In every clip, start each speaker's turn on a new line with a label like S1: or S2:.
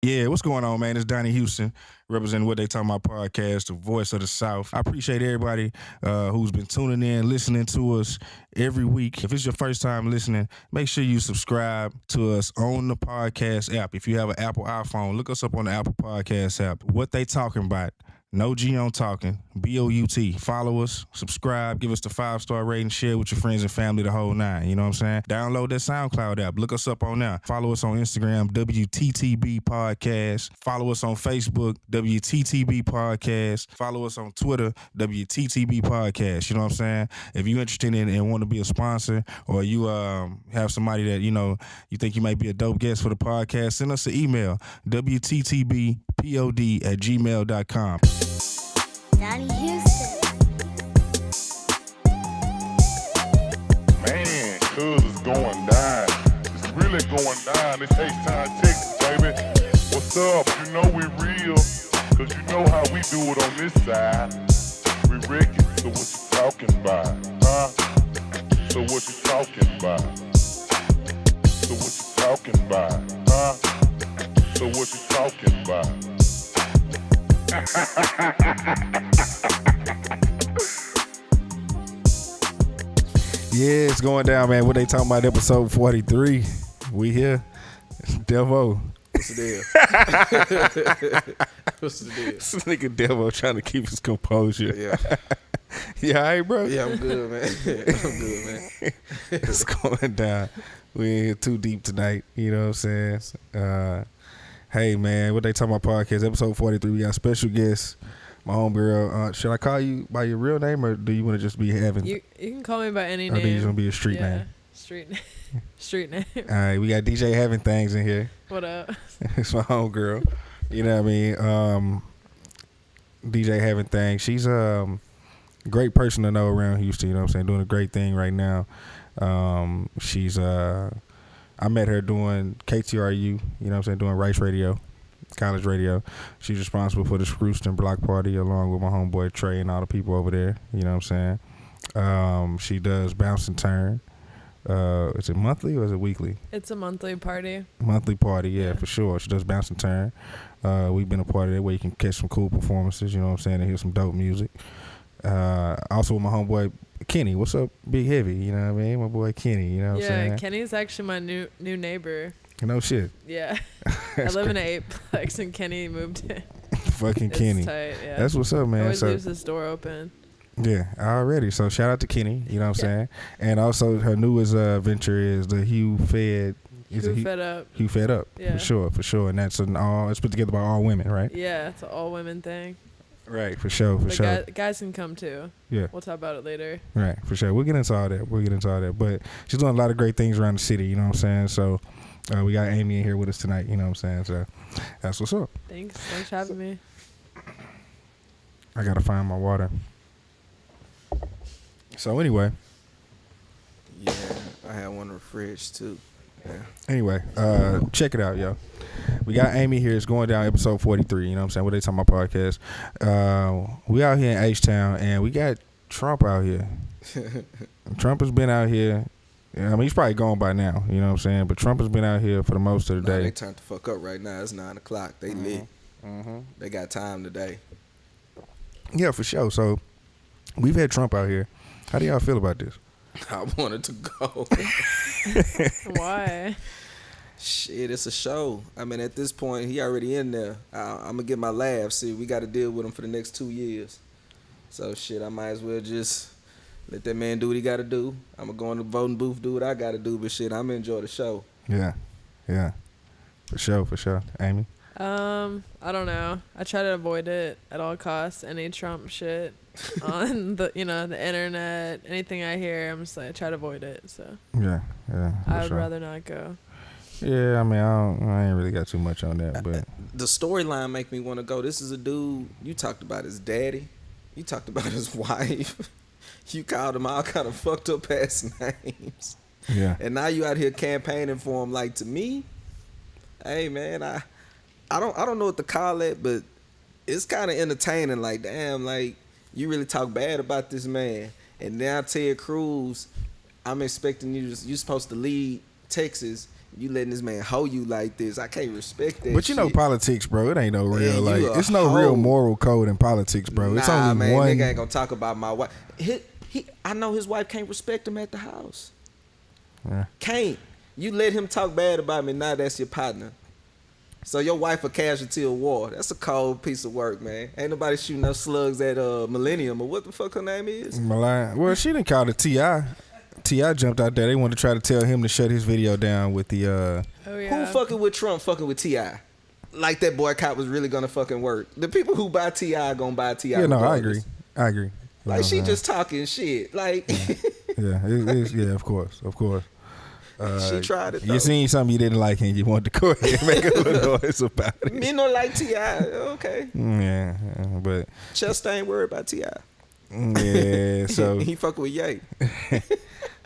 S1: Yeah, what's going on, man? It's Donnie Houston, representing What They Talking About podcast, the voice of the South. I appreciate everybody who's been tuning in, listening to us every week. If it's your first time listening, make sure you subscribe to us on the podcast app. If you have an Apple iPhone, look us up on the Apple Podcast app. What They Talking About. No G on talking, BOUT. Follow us, subscribe, give us the 5-star rating, share with your friends and family, the whole nine. You know what I'm saying? Download that SoundCloud app. Look us up on there. Follow us on Instagram, WTTB Podcast. Follow us on Facebook, WTTB Podcast. Follow us on Twitter, WTTB Podcast. You know what I'm saying? If you're interested in and want to be a sponsor, or you have somebody that, you think you might be a dope guest for the podcast, send us an email, WTTBpod@gmail.com.
S2: Donnie Houston.
S3: Man, cuz it's going down. It's really going down. It's H-Town, Texas, baby. What's up? You know we real. Cause you know how we do it on this side. We reckon. So what you talking about? Huh? So what you talking about? So what you talking about? Huh? So what you talking about?
S1: Yeah, it's going down, man. What they talking about? Episode 43. We here. Devo.
S4: What's the deal? What's the deal?
S1: This nigga Devo trying to keep his composure.
S4: Yeah.
S1: Yeah, all right, bro?
S4: Yeah, I'm good, man. I'm good, man.
S1: It's going down. We ain't here too deep tonight. You know what I'm saying? Hey, man, what they talking about podcast, episode 43. We got special guests. My homegirl. Should I call you by your real name, or do you want to just be Havin?
S5: You can call me by any
S1: or
S5: name.
S1: do you want to be a street
S5: yeah,
S1: name?
S5: Street name. Street name.
S1: All right, we got DJ Havin Thangs in here.
S5: What up?
S1: It's my homegirl. You know what I mean? DJ Havin Thangs. She's a great person to know around Houston. You know what I'm saying? Doing a great thing right now. She's I met her doing KTRU. You know what I'm saying? Doing Rice Radio, college radio. She's responsible for the Scrooston Block Party along with my homeboy Trey and all the people over there. You know what I'm saying? She does Bounce and Turn. Is it monthly or is it weekly?
S5: It's a monthly party.
S1: Monthly party, yeah, for sure. She does Bounce and Turn. We've been a part of that where you can catch some cool performances, you know what I'm saying, and hear some dope music. Also with my homeboy Kenny. What's up, Big Heavy? You know what I mean? My boy Kenny, you know what I'm saying?
S5: Yeah, Kenny's actually my new neighbor.
S1: No shit.
S5: Yeah. I live in an 8-plex and Kenny moved in.
S1: Fucking
S5: It's
S1: Kenny.
S5: tight, yeah.
S1: That's what's up, man.
S5: Always
S1: So
S5: leaves his door open.
S1: yeah, already. So shout out to Kenny, you know what I'm saying? And also her newest venture is the Hugh Fed.
S5: Who fed up?
S1: Hugh Fed Up.
S5: Yeah.
S1: For sure. And that's it's put together by all women, right?
S5: Yeah, it's an all women thing.
S1: Right, for sure,
S5: But guys can come too.
S1: Yeah.
S5: We'll talk about it later.
S1: Right, for sure. We'll get into all that. But she's doing a lot of great things around the city, you know what I'm saying? So we got Amy in here with us tonight, you know what I'm saying? So that's what's up.
S5: Thanks for having me.
S1: I got to find my water. So anyway.
S4: Yeah, I had one in the fridge too. Yeah.
S1: Anyway, check it out, yo. We got Amy here. It's going down episode 43. You know what I'm saying? What they talking about podcast. We out here in H-Town, and we got Trump out here. Trump has been out here. I mean, he's probably gone by now. You know what I'm saying? But Trump has been out here for the most of the
S4: Nah,
S1: day.
S4: they turned the fuck up right now. It's 9 o'clock. They lit. They got time today.
S1: Yeah, for sure. So we've had Trump out here. How do y'all feel about this?
S4: I wanted to go.
S5: Why?
S4: Shit, it's a show. I mean, at this point, he already in there. I'm going to get my laugh. See, we got to deal with him for the next 2 years. So, shit, I might as well just let that man do what he got to do. I'm going to go in the voting booth, do what I got to do. But, shit, I'm going to enjoy the show.
S1: Yeah. For sure. Amy?
S5: I don't know. I try to avoid it at all costs. Any Trump shit on the internet, anything I hear, I'm just like, I try to avoid it. So
S1: Yeah.
S5: I would rather not go.
S1: Yeah, I mean, I ain't really got too much on that, but
S4: The storyline make me want to go. This is a dude, you talked about his daddy. You talked about his wife. You called him all kind of fucked up ass names.
S1: yeah.
S4: And now you out here campaigning for him. Like, to me, hey man, I don't know what to call it, but it's kind of entertaining. Like, damn, like you really talk bad about this man, and now Ted Cruz, I'm expecting you're supposed to lead Texas, You letting this man hoe you like this. I can't respect that.
S1: But you know
S4: shit.
S1: politics, bro. It ain't no real
S4: Man, you
S1: like.
S4: a
S1: It's no
S4: hoe.
S1: real moral code in politics, bro. It's
S4: Nah,
S1: only
S4: man,
S1: one.
S4: nigga ain't gonna talk about my wife. I know his wife can't respect him at the house.
S1: Yeah.
S4: Can't. You let him talk bad about me, now that's your partner. So your wife a casualty of war. That's a cold piece of work, man. Ain't nobody shooting no slugs at Millennium or what the fuck her name is.
S1: Milan. Well, she didn't call it T.I. T.I. jumped out there. They wanted to try to tell him to shut his video down with the.
S5: Oh yeah.
S4: Who fucking with Trump fucking with T.I.? Like that boycott was really gonna fucking work. The people who buy T.I. gonna buy T.I.
S1: Yeah, no,
S4: regardless.
S1: I agree. You
S4: Like
S1: know
S4: she
S1: what I'm
S4: just talking shit. Like
S1: yeah, yeah, of course.
S4: she tried it though.
S1: You seen something you didn't like and you wanted to go ahead and make a little noise about it.
S4: Me no like T.I. Okay.
S1: Yeah, but
S4: Chester ain't worried about T.I.
S1: yeah, so
S4: he fucking with Ye.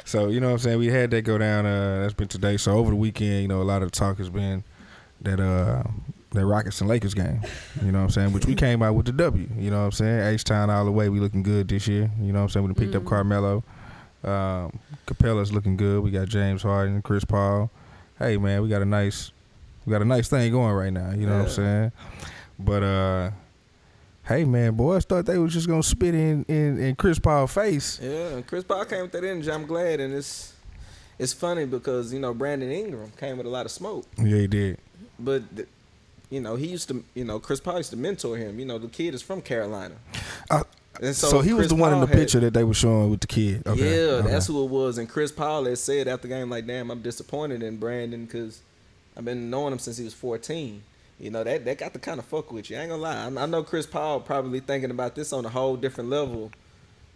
S1: So, you know what I'm saying? We had that go down. That's been today. So, over the weekend, you know, a lot of the talk has been that Rockets and Lakers game. You know what I'm saying? Which we came out with the W. You know what I'm saying? H-Town all the way. We looking good this year. You know what I'm saying? We picked up Carmelo. Capella's looking good. We got James Harden, Chris Paul. Hey, man, we got a nice thing going right now. You know what I'm saying? But, hey, man, boys thought they was just going to spit in Chris Paul's face.
S4: Yeah, and Chris Paul came with that energy. I'm glad, and it's funny because, you know, Brandon Ingram came with a lot of smoke.
S1: Yeah, he did.
S4: But, you know, he used to, you know, Chris Paul used to mentor him. You know, the kid is from Carolina. And
S1: so he was
S4: Chris
S1: the one in
S4: Paul
S1: the picture that they were showing with the kid. Okay.
S4: Yeah, that's who it was. And Chris Paul had said after the game, like, damn, I'm disappointed in Brandon because I've been knowing him since he was 14. You know, that got to kind of fuck with you. I ain't gonna lie. I know Chris Paul probably thinking about this on a whole different level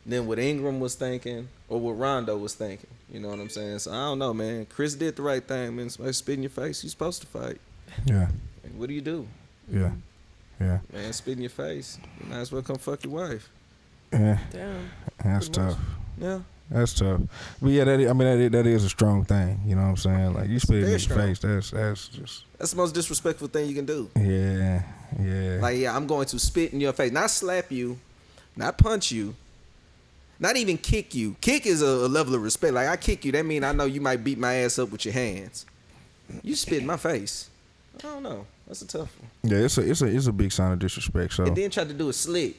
S4: than what Ingram was thinking or what Rondo was thinking. You know what I'm saying? So I don't know, man. Chris did the right thing, man. Somebody spit in your face, you're supposed to fight.
S1: Yeah.
S4: And what do you do?
S1: Yeah. Yeah.
S4: Man, spit in your face. You might as well come fuck your wife.
S1: Yeah.
S5: Damn.
S1: That's
S4: Pretty much.
S1: tough.
S4: Yeah.
S1: That's tough. But yeah, that is a strong thing. You know what I'm saying? Like you spit in
S4: Very
S1: your
S4: strong.
S1: face. That's just
S4: That's the most disrespectful thing you can do.
S1: yeah.
S4: Like, yeah, I'm going to spit in your face. Not slap you, not punch you, not even kick you. Kick is a level of respect. Like, I kick you, that mean I know you might beat my ass up with your hands. You spit in my face. I don't know. That's a tough one.
S1: Yeah, it's a big sign of disrespect. So
S4: And then try to do it slick.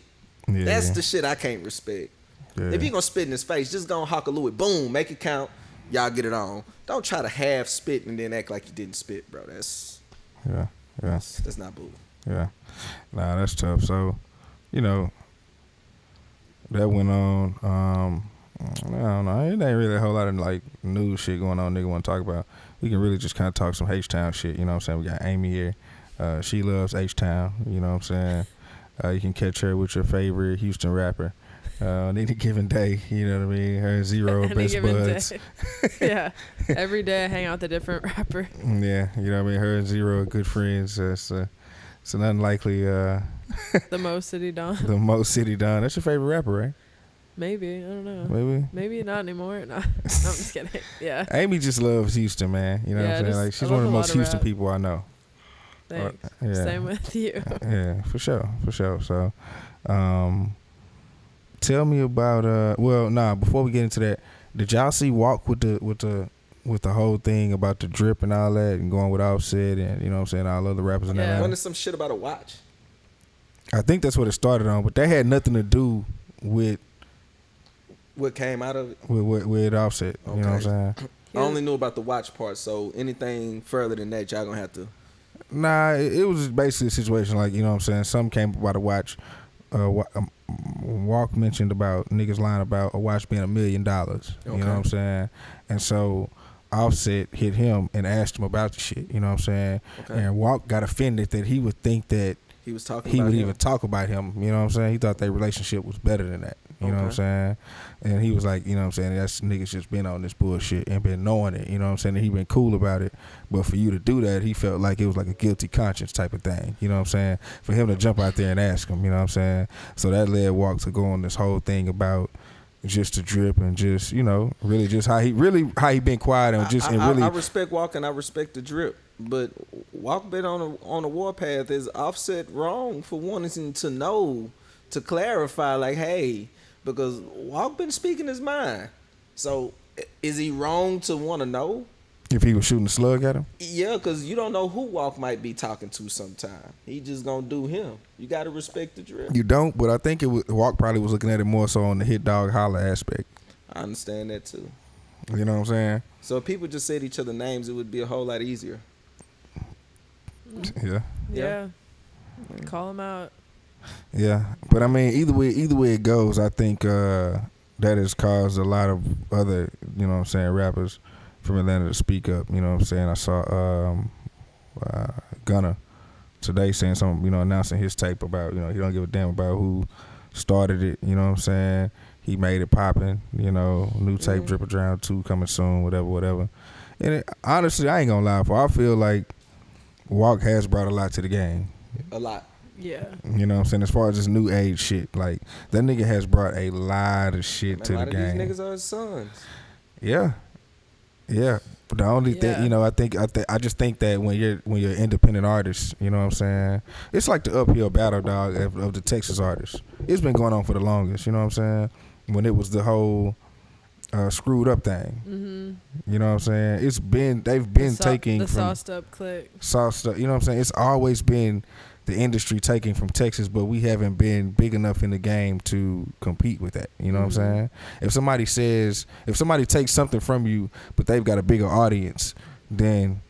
S1: yeah,
S4: That's the shit I can't respect.
S1: yeah.
S4: If you gonna spit in his face, just go hockaloo it. Boom, make it count. Y'all get it on. Don't try to half spit and then act like you didn't spit, bro. That's not boo.
S1: Yeah. Nah, that's tough. So, you know, that went on. I don't know. It ain't really a whole lot of like news shit going on nigga want to talk about. We can really just kind of talk some H-Town shit. You know what I'm saying? We got Amy here. She loves H-Town. You know what I'm saying? You can catch her with your favorite Houston rapper. On any given day, you know what I mean? Her and Zero are best buds.
S5: Yeah. Every day I hang out with a different rapper.
S1: Yeah, you know what I mean? Her and Zero are good friends. It's an unlikely
S5: The Mo City Don.
S1: the most city done. That's your favorite rapper, right?
S5: Maybe. I don't know.
S1: Maybe.
S5: Maybe not anymore. No, I'm just kidding. Yeah.
S1: Amy just loves Houston, man. You know what I'm saying? Like she's one of the most Houston people I know.
S5: Thanks.
S1: Yeah.
S5: Same with you.
S1: Yeah, for sure. So, tell me about before we get into that, did y'all see Walk with the whole thing about the drip and all that and going with Offset and you know what I'm saying, all other rappers in
S5: Yeah.
S1: Atlanta?
S4: Running some shit about a watch.
S1: I think that's what it started on, but that had nothing to do with
S4: What came out of it?
S1: with Offset. You know what I'm saying?
S4: I only knew about the watch part, so anything further than that, y'all gonna have to.
S1: Nah, it was just basically a situation like, you know what I'm saying, something came about a watch. Walk mentioned about niggas lying about a watch being $1 million. You know what I'm saying? And so Offset hit him and asked him about the shit. You know what I'm saying?
S4: Okay.
S1: And Walk got offended that he would think that
S4: He was talking
S1: he
S4: about
S1: would
S4: him.
S1: even talk about him. You know what I'm saying? He thought their relationship was better than that. You know what I'm saying? And he was like, you know what I'm saying, that's niggas just been on this bullshit and been knowing it. You know what I'm saying? And he been cool about it. But for you to do that, he felt like it was like a guilty conscience type of thing. You know what I'm saying? For him to jump out there and ask him, you know what I'm saying? So that led Walk to go on this whole thing about just the drip and just, you know, really just how he been quiet and just and really.
S4: I respect Walk and I respect the drip, but Walk been on a warpath. Is Offset wrong for wanting to know, to clarify, like, hey, because Walk been speaking his mind. So is he wrong to want to know?
S1: If he was shooting a slug at him?
S4: Yeah, because you don't know who Walk might be talking to sometime. He just gonna do him. You gotta respect the drill.
S1: You don't, but I think Walk probably was looking at it more so on the hit dog holler aspect.
S4: I understand that too.
S1: You know what I'm saying?
S4: So if people just said each other names, it would be a whole lot easier.
S1: Yeah.
S5: Yeah. Call him out.
S1: Yeah. But I mean, either way it goes, I think that has caused a lot of other, you know what I'm saying, rappers from Atlanta to speak up. You know what I'm saying? I saw Gunna today saying something, you know, announcing his tape about, you know, he don't give a damn about who started it. You know what I'm saying? He made it popping. You know, new tape, Dripper Drown 2 coming soon, whatever. And honestly, I ain't gonna lie, for I feel like Walk has brought a lot to the game.
S4: A lot.
S5: Yeah.
S1: You know what I'm saying? As far as this new age shit, like that nigga has brought a lot of shit to the game.
S4: A lot of these niggas are his sons.
S1: Yeah. Yeah. But the only thing, you know, I just think that when you're an independent artist, you know what I'm saying? It's like the uphill battle, dog, of the Texas artists. It's been going on for the longest, you know what I'm saying? When it was the whole screwed up thing. Mm-hmm. You know what I'm saying? They've been taking
S5: the
S1: from
S5: sauced up clique.
S1: Sauced up, you know what I'm saying? It's always been the industry taking from Texas, but we haven't been big enough in the game to compete with that. You know what I'm saying? If somebody takes something from you, but they've got a bigger audience, then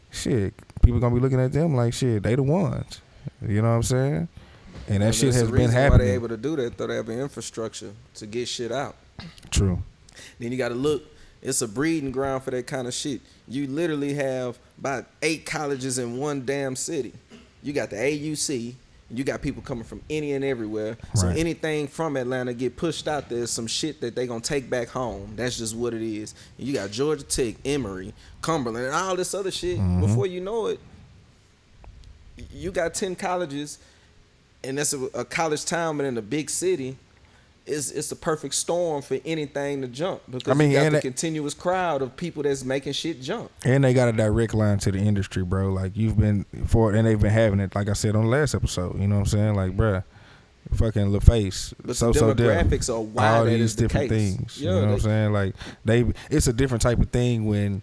S1: shit, people gonna be looking at them like shit, they the ones. You know what I'm saying? And that shit has been happening.
S4: Why they able to do that? Though they have an infrastructure to get shit out.
S1: True.
S4: Then you got to look. It's a breeding ground for that kind of shit. You literally have about 8 colleges in one damn city. You got the AUC. You got people coming from any and everywhere. So anything from Atlanta get pushed out there is some shit that they gonna take back home. That's just what it is. And you got Georgia Tech, Emory, Cumberland, and all this other shit. Before you know it, you got 10 colleges, and that's a college town, but in a big city. It's a perfect storm for anything to jump because you got the continuous crowd of people that's making shit jump.
S1: And they got a direct line to the industry, bro. Like you've been for it, and they've been having it. Like I said on the last episode, you know what I'm saying? Like, bruh, fucking LaFace,
S4: but the demographics are why
S1: all
S4: that
S1: these
S4: is the
S1: different
S4: case.
S1: things. You know what I'm saying? Like it's a different type of thing when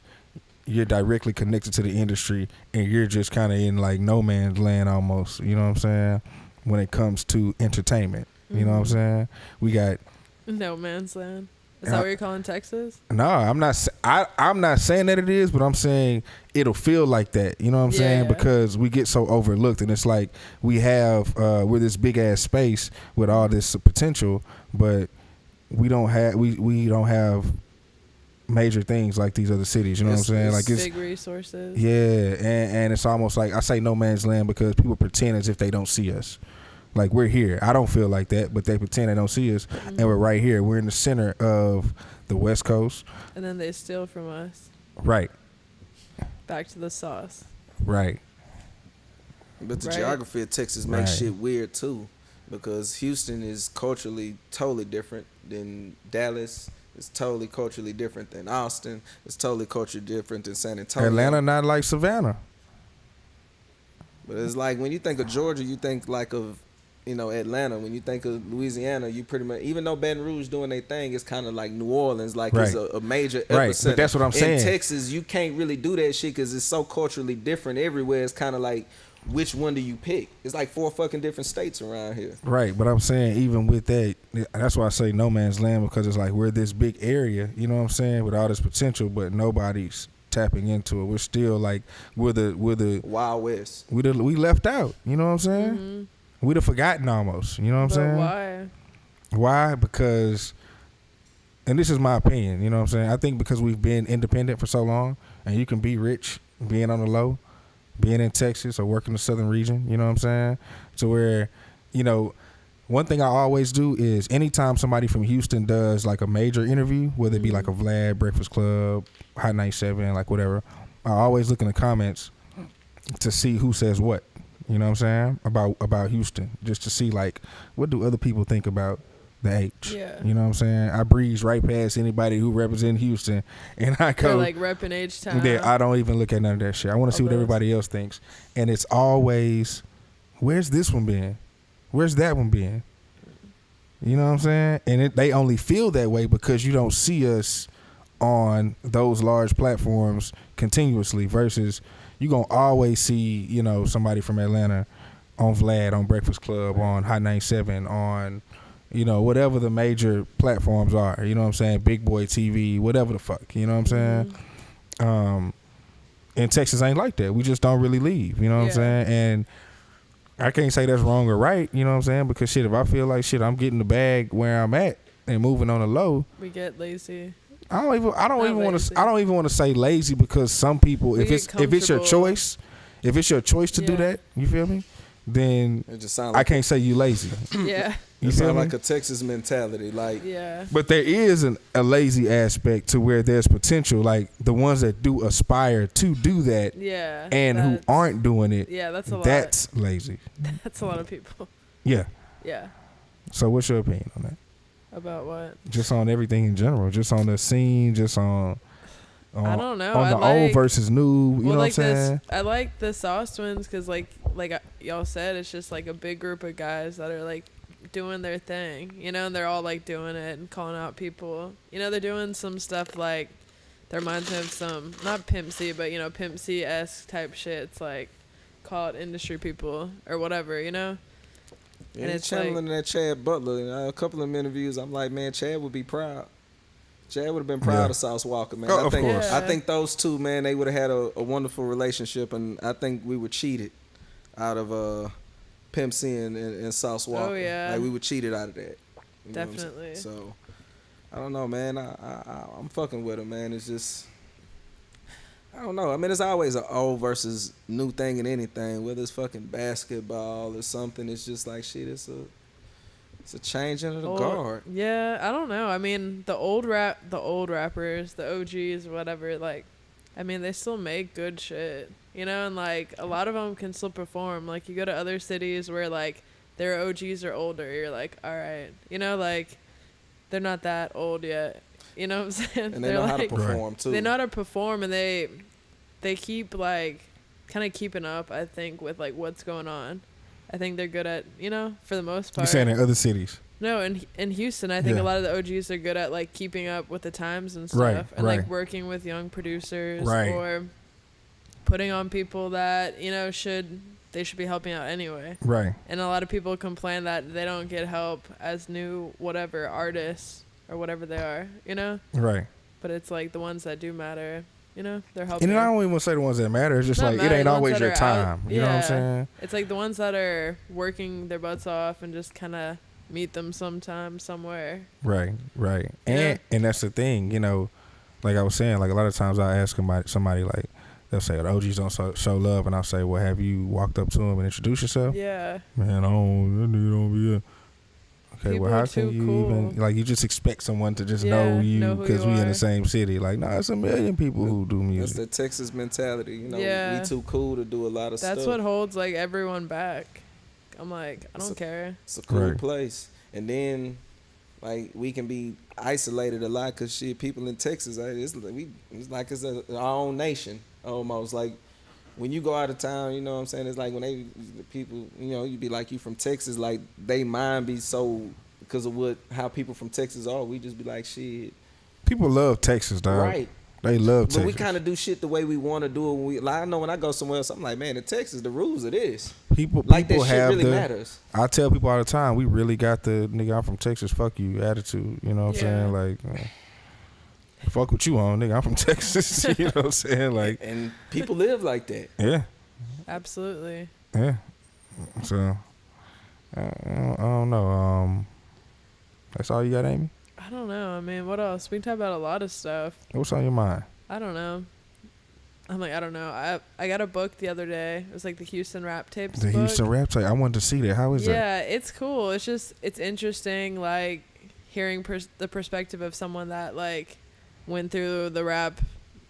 S1: you're directly connected to the industry and you're just kind of in like no man's land almost. You know what I'm saying? When it comes to entertainment. You know what I'm saying? We got
S5: no man's land. Is that what you're calling Texas?
S1: No, I'm not. I'm not saying that it is, but I'm saying it'll feel like that. You know what I'm saying? Because we get so overlooked, and it's like we're this big ass space with all this potential, but we don't have major things like these other cities. You know what I'm saying? Like it's
S5: big resources.
S1: Yeah, and it's almost like I say no man's land because people pretend as if they don't see us. Like we're here. I don't feel like that, but they pretend they don't see us, and we're right here. We're in the center of the West Coast.
S5: And then they steal from us.
S1: Right.
S5: Back to the sauce.
S1: Right.
S4: But the geography of Texas makes shit weird too, because Houston is culturally totally different than Dallas. It's totally culturally different than Austin. It's totally culturally different than San Antonio.
S1: Atlanta not like Savannah.
S4: But it's like when you think of Georgia, you think like of Atlanta. When you think of Louisiana, you pretty much, even though Baton Rouge doing their thing, it's kind of like New Orleans, like it's a major epicenter.
S1: Right, but that's what I'm saying.
S4: In Texas, you can't really do that shit because it's so culturally different everywhere. It's kind of like, which one do you pick? It's like 4 fucking different states around here.
S1: Right, but I'm saying even with that, that's why I say no man's land, because it's like we're this big area, you know what I'm saying, with all this potential, but nobody's tapping into it. We're still like we're the
S4: Wild West.
S1: We left out, you know what I'm saying? Mm-hmm. We'd have forgotten almost, you know what I'm saying?
S5: Why?
S1: Why? Because, and this is my opinion, you know what I'm saying? I think because we've been independent for so long, and you can be rich being on the low, being in Texas or working the southern region, you know what I'm saying? To where, one thing I always do is anytime somebody from Houston does like a major interview, whether it be like a Vlad, Breakfast Club, Hot 97, like whatever, I always look in the comments to see who says what. You know what I'm saying? About Houston, just to see like what do other people think about the H.
S5: Yeah.
S1: You know what I'm saying? I breeze right past anybody who represents Houston, and I go
S5: like repping H-Town.
S1: Yeah, I don't even look at none of that shit. I want to see what everybody else thinks, and it's always, where's this one been? Where's that one been? You know what I'm saying? And they only feel that way because you don't see us on those large platforms continuously versus you gonna always see, you know, somebody from Atlanta on Vlad, on Breakfast Club, on Hot 97, on, you know, whatever the major platforms are. You know what I'm saying? Big Boy TV, whatever the fuck. You know what I'm saying? And Texas ain't like that. We just don't really leave. You know what I'm saying? And I can't say that's wrong or right. You know what I'm saying? Because shit, if I feel like shit, I'm getting the bag where I'm at and moving on the low.
S5: We get lazy.
S1: I don't even want to say lazy, because some people, if it's your choice, to do that, you feel me? Then
S4: it just sound
S1: I can't say you lazy.
S5: Yeah.
S4: You sound like a Texas mentality, like
S1: But there is a lazy aspect to where there's potential, like the ones that do aspire to do that, and who aren't doing it.
S5: Yeah, that's a lot.
S1: That's lazy.
S5: That's a lot of people.
S1: Yeah.
S5: Yeah.
S1: So what's your opinion on that?
S5: About what?
S1: Just on everything in general, just on the scene, just on
S5: I don't know.
S1: On the old versus new, you know what I'm saying?
S5: I like the Sauce Twins because, like y'all said, it's just like a big group of guys that are like doing their thing, you know, and they're all like doing it and calling out people. You know, they're doing some stuff like that reminds me of some, not Pimp C, but, you know, Pimp C-esque type shit. It's like, call it industry people or whatever, you know?
S4: Yeah,
S5: and it's
S4: channeling that Chad Butler. A couple of interviews, I'm like, man, Chad would be proud. Chad would have been proud of Sauce Walka, man.
S1: Of course.
S4: I think those two, man, they would have had a wonderful relationship, and I think we were cheated out of Pimp C and Sauce Walka.
S5: Oh, yeah.
S4: Like, we were cheated out of that. You know what I'm saying?
S5: Definitely.
S4: So, I don't know, man. I'm fucking with him, man. It's just, I don't know. I mean, it's always an old versus new thing in anything, whether it's fucking basketball or something. It's just like, shit, it's a changing of the guard.
S5: Yeah, I don't know. I mean, the old rappers, the OGs, whatever, like, I mean, they still make good shit, you know, and like a lot of them can still perform. Like, you go to other cities where like their OGs are older, you're like, all right, you know, like they're not that old yet, you know what I'm saying?
S4: And they know how to perform too.
S5: They know how to perform, and they keep like kind of keeping up, I think, with like what's going on. I think they're good at, you know, for the most part.
S1: You're saying in other cities?
S5: No, in Houston, I think a lot of the OGs are good at like keeping up with the times and stuff, and like working with young producers or putting on people that, you know, they should be helping out anyway. Right. And a lot of people complain that they don't get help as new whatever artists or whatever they are, you know. Right. But it's like the ones that do matter. You know, they're helping.
S1: And I don't even want to say the ones that matter. It's just like, it ain't always your time. You know what I'm saying?
S5: It's like the ones that are working their butts off and just kind of meet them sometime somewhere.
S1: Right. And that's the thing, you know, like I was saying, like a lot of times I ask somebody like, they'll say, the OGs don't show love. And I'll say, well, have you walked up to them and introduced yourself? Yeah. Man, that nigga don't be here. Okay,
S5: people,
S1: well, how can you even, like, you just expect someone to just know you because we in the same city? Like, nah, it's a million people who do music.
S4: That's the Texas mentality. You know, we too cool to do a lot of stuff.
S5: That's what holds, like, everyone back. I'm like, I don't care.
S4: It's a cool place. And then, like, we can be isolated a lot because, shit, people in Texas, it's like it's our own nation, almost. Like, when you go out of town, you know what I'm saying? It's like when the people, you know, you be like, you from Texas, like, they mind be so, because of how people from Texas are, we just be like, shit.
S1: People love Texas, dog. Right. They love Texas.
S4: But we kind of do shit the way we want to do it. Like, I know when I go somewhere else, I'm like, man, in Texas, the rules of this. People that shit really matters.
S1: I tell people all the time, we really got the nigga, I'm from Texas, fuck you attitude. You know what I'm saying? Like, fuck what you on, nigga. I'm from Texas. You know what I'm saying? Like,
S4: and people live like that.
S1: Yeah.
S5: Absolutely.
S1: Yeah. So, I don't know. That's all you got, Amy?
S5: I don't know. I mean, what else? We can talk about a lot of stuff.
S1: What's on your mind?
S5: I don't know. I'm like, I don't know. I got a book the other day. It was like the Houston Rap Tapes book.
S1: Houston Rap Tape. I wanted to see that. How is that?
S5: Yeah, it's cool. It's just, it's interesting, like, hearing the perspective of someone that, like, went through the rap,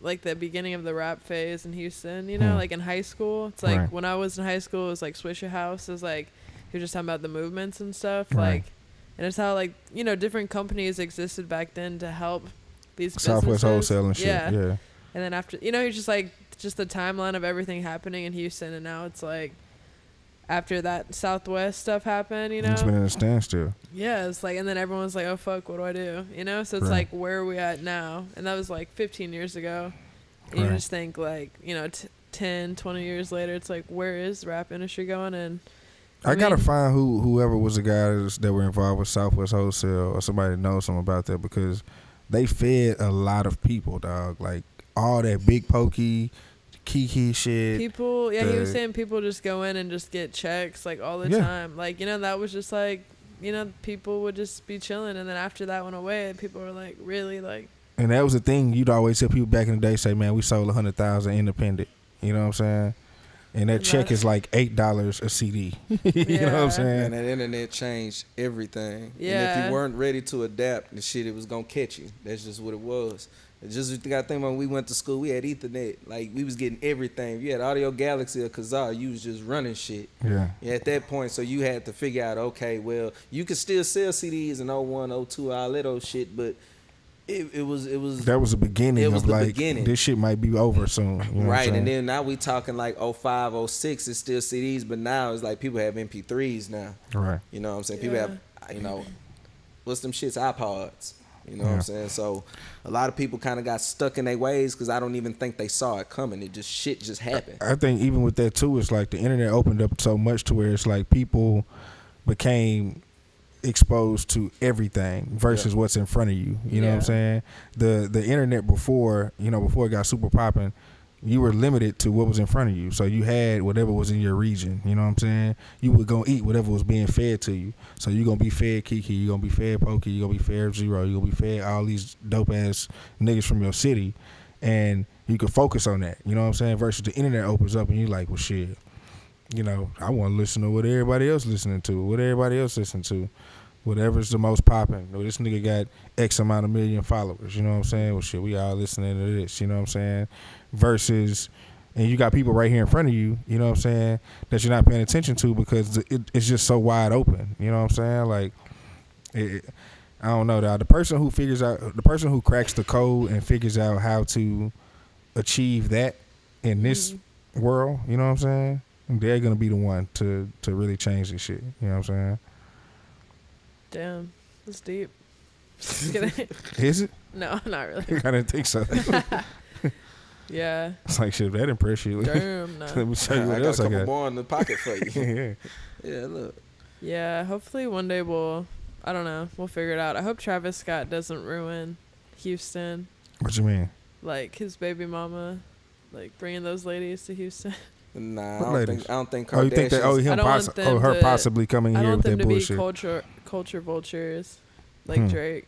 S5: like the beginning of the rap phase in Houston, you know, like in high school. It's like when I was in high school, it was like Swisher House. It was like, he was just talking about the movements and stuff. Like, and it's how, like, you know, different companies existed back then to help these
S1: Southwest
S5: businesses.
S1: Wholesale and shit. Yeah.
S5: And then after, you know, he's just like, just the timeline of everything happening in Houston. And now it's like, after that Southwest stuff happened, you know.
S1: It's been in a standstill.
S5: Yeah, it's like, and then everyone's like, oh fuck, what do I do? You know, so it's like, where are we at now? And that was like 15 years ago. And you just think like, you know, 10, 20 years later, it's like, where is the rap industry going? And I
S1: gotta find whoever was the guys that were involved with Southwest Wholesale or somebody that knows something about that, because they fed a lot of people, dog. Like all that Big Pokey, Kiki shit.
S5: People, he was saying people just go in and just get checks like all the time. Like, you know, that was just like, you know, people would just be chilling, and then after that went away, people were like, really, like. And
S1: that was the thing. You'd always hear people back in the day say, man, we sold 100,000 independent. You know what I'm saying? And that check is like $8 a CD. You know what I'm saying?
S4: And that internet changed everything. Yeah. And if you weren't ready to adapt, the shit, it was going to catch you. That's just what it was. It's just, you got to think, when we went to school, we had Ethernet. Like, we was getting everything. If you had Audio Galaxy or Kazaa, you was just running shit. Yeah. At that point, so you had to figure out, okay, well, you could still sell CDs in 01, 02, all that old shit, but it was
S1: that was the beginning of like beginning. This shit might be over soon, you know
S4: right? And then now we talking like 05, 06, it's still CDs, but now it's like people have MP3s now, right? You know what I'm saying? People have, you know, what's them shits, iPods, you know what I'm saying? So a lot of people kind of got stuck in their ways because I don't even think they saw it coming. It just shit just happened.
S1: I think even with that too, it's like the internet opened up so much to where it's like people became exposed to everything versus what's in front of you. You know what I'm saying? The internet before, you know, before it got super popping, you were limited to what was in front of you. So you had whatever was in your region. You know what I'm saying? You were gonna eat whatever was being fed to you. So you're gonna be fed Kiki, you're gonna be fed Pokey, you're gonna be fed Zero, you're gonna be fed all these dope ass niggas from your city, and you can focus on that. You know what I'm saying? Versus the internet opens up and you like, well shit, you know, I want to listen to what everybody else listening to, whatever's the most popping. You know, this nigga got X amount of million followers. You know what I'm saying? Well, shit, we all listening to this. You know what I'm saying? Versus, and you got people right here in front of you. You know what I'm saying? That you're not paying attention to because it's just so wide open. You know what I'm saying? Like, I don't know. The person who cracks the code and figures out how to achieve that in this world. You know what I'm saying? They're gonna be the one to really change this shit. You know what I'm saying?
S5: Damn, that's deep.
S1: Is it?
S5: No, not really.
S1: I didn't think so.
S5: Yeah.
S1: It's like, shit, that impressed you.
S5: Damn, no.
S1: Let me show you what else I got.
S4: I got a couple more in the pocket for you. Yeah, look.
S5: Yeah, hopefully one day we'll figure it out. I hope Travis Scott doesn't ruin Houston.
S1: What you mean?
S5: Like his baby mama, like bringing those ladies to Houston.
S4: Nah, I don't think Kardashians.
S1: Oh, you think that? Her possibly coming here with that bullshit.
S5: I don't want them to be culture vultures, like Drake.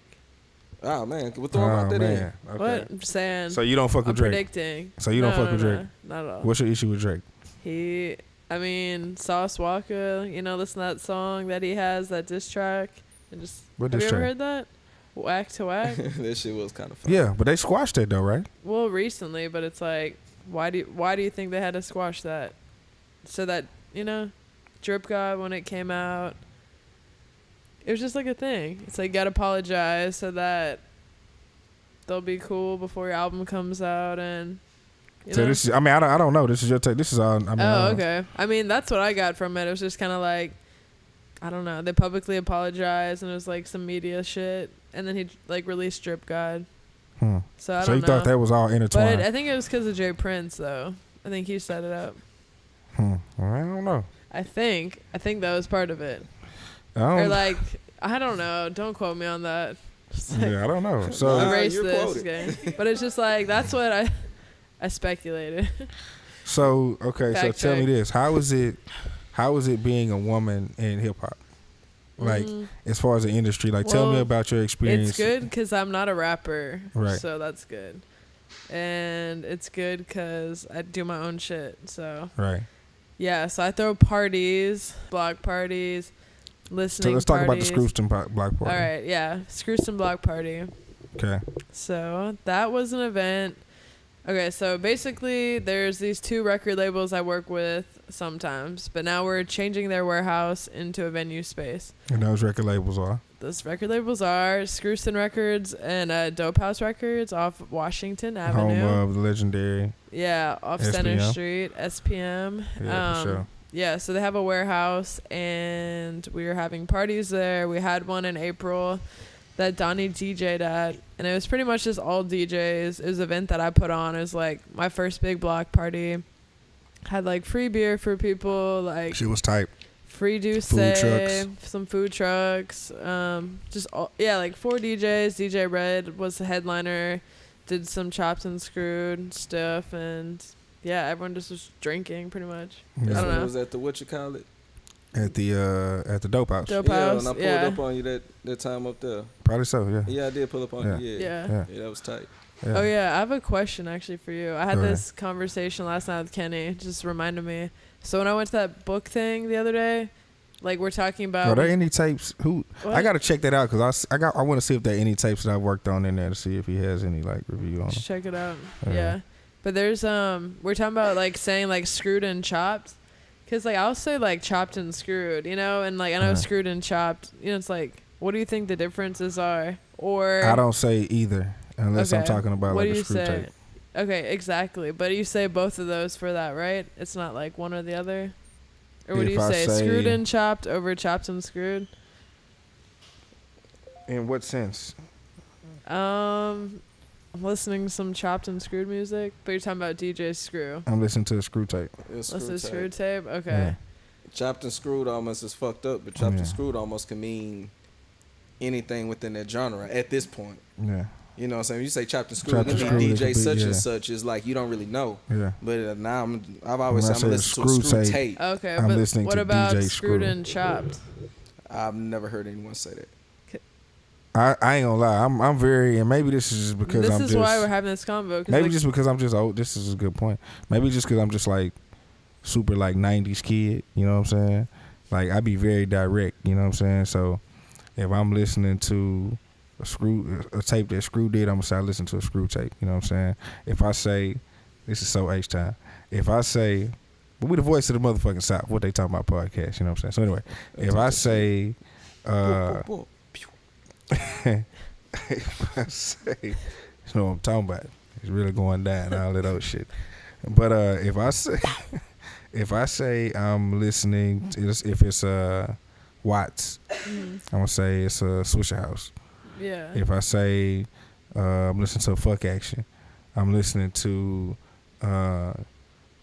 S4: Oh man, we'll throw him out there then.
S5: Okay. What? I'm saying.
S1: So you don't fuck with Drake?
S5: Predicting.
S1: So you don't fuck with Drake?
S5: Not at all.
S1: What's your issue with Drake?
S5: Sauce Walka, you know, listen to that song that he has, that diss track, and just. Have you ever heard that? Whack to Whack.
S4: That shit was kind of fun.
S1: Yeah, but they squashed it though, right?
S5: Well, recently, but it's like, why do you think they had to squash that? So that, you know, Drip God, when it came out, it was just like a thing. It's like, you gotta apologize so that they'll be cool before your album comes out, and you know?
S1: This is, I don't know. This is your take. This is all.
S5: Okay. That's what I got from it. It was just kind of like, I don't know. They publicly apologized, and it was like some media shit, and then he like released Drip God. So I don't know.
S1: So you thought that was all intertwined?
S5: But I think it was because of Jay Prince, though. I think he set it up.
S1: I don't know.
S5: I think that was part of it. Or like, I don't know. Don't quote me on that.
S1: Like, I don't know. So
S5: erase this game. But it's just like, that's what I speculated.
S1: So okay, so tell me this: how is it being a woman in hip hop? Like, as far as the industry, like, tell me about your experience.
S5: It's good because I'm not a rapper,
S1: right?
S5: So that's good, and it's good because I do my own shit. So
S1: right.
S5: Yeah, so I throw parties, block parties, listening.
S1: So let's talk about the Screwston block party.
S5: All right, yeah, Screwston block party.
S1: Okay.
S5: So that was an event. Okay, so basically there's these two record labels I work with sometimes, but now we're changing their warehouse into a venue space.
S1: And those record labels are?
S5: Those record labels are Screwston Records and Dope House Records off Washington Avenue.
S1: Home of the legendary.
S5: Yeah, off
S1: SPM.
S5: Center Street, SPM.
S1: Yeah, for sure.
S5: yeah, so they have a warehouse, and we were having parties there. We had one in April that Donnie DJ'd at, and it was pretty much just all DJs. It was an event that I put on. It was like my first big block party. Had like free beer for people, like
S1: She was tight.
S5: free Douce, some food trucks, just all, yeah, like 4 DJs. DJ Red was the headliner, did some chopped and screwed stuff, and yeah, everyone just was drinking pretty much.
S1: Yeah.
S5: I don't know.
S4: Was at the what you call it?
S1: At the dope house.
S5: Dope
S4: Yeah,
S5: house.
S4: and I pulled
S5: Yeah.
S4: up on you that time up there.
S1: Probably so, yeah.
S4: Yeah, I did pull up on you.
S5: Yeah.
S4: Yeah, that was tight.
S1: Yeah.
S5: Oh yeah, I have a question actually for you. I had
S1: Go ahead.
S5: this conversation last night with Kenny. It just reminded me. So when I went to that book thing the other day, like we're talking about.
S1: Are there any tapes?
S5: What?
S1: I gotta check that out because I want to see if there are any tapes that I worked on in there to see if he has any like review on them.
S5: Check it out.
S1: Yeah.
S5: Yeah. But there's we're talking about like saying like screwed and chopped, cause like I'll say like chopped and screwed, you know, and like I know screwed and chopped, you know, it's like what do you think the differences are? Or
S1: I don't say either unless I'm
S5: Okay.
S1: talking about
S5: What
S1: like
S5: do
S1: a
S5: you
S1: screw
S5: say?
S1: tape.
S5: Okay, exactly. But you say both of those for that, right? It's not like one or the other. Or what do
S1: If
S5: you
S1: I
S5: say?
S1: say-
S5: Screwed and chopped over chopped and screwed?
S1: In what sense?
S5: I'm listening to some chopped and screwed music, but you're talking about DJ Screw.
S1: I'm listening to a screw tape.
S4: It was
S5: Listen to
S4: screw
S5: screwed
S4: tape.
S5: tape? Okay.
S1: Yeah.
S4: Chopped and screwed almost is fucked up, but chopped
S1: Yeah.
S4: and screwed almost can mean anything within that genre at this point.
S1: Yeah.
S4: You know what I'm saying? You say chopped and screwed,
S1: Chopped
S4: it
S1: and
S4: can
S1: screwed,
S4: be
S1: it
S4: DJ
S1: could be,
S4: such
S1: yeah.
S4: and such. It's like you don't really know.
S1: Yeah.
S4: But now I've always
S1: When I
S4: said I'm
S1: say
S4: listening to a
S1: screw
S4: screw
S1: tape,
S4: tape.
S5: Okay,
S1: I'm
S5: but
S1: listening
S5: what
S1: to
S5: about
S1: DJ
S5: screwed
S1: Screw.
S5: and chopped?
S4: I've never heard anyone say that.
S1: I ain't gonna lie. I'm very, and maybe this is just because
S5: This
S1: I'm
S5: is
S1: just.
S5: why we're having this convo. 'Cause
S1: Maybe
S5: like,
S1: just because I'm just old. This is a good point. Maybe just because I'm just like super like 90s kid. You know what I'm saying? Like I be very direct. You know what I'm saying? So if I'm listening to a tape that Screw did, I'm gonna say I listen to a Screw tape. You know what I'm saying? If I say, this is so H time. If I say, but we the voice of the motherfucking South. What they talking about podcast? You know what I'm saying? So anyway, if I say, if I say, you know what I'm talking about. It's really going down, all that old shit. But if I say I'm listening, if it's Watts, I'm gonna say it's a Swisher House.
S5: yeah.
S1: If I say I'm listening to Fuck Action, I'm listening to man,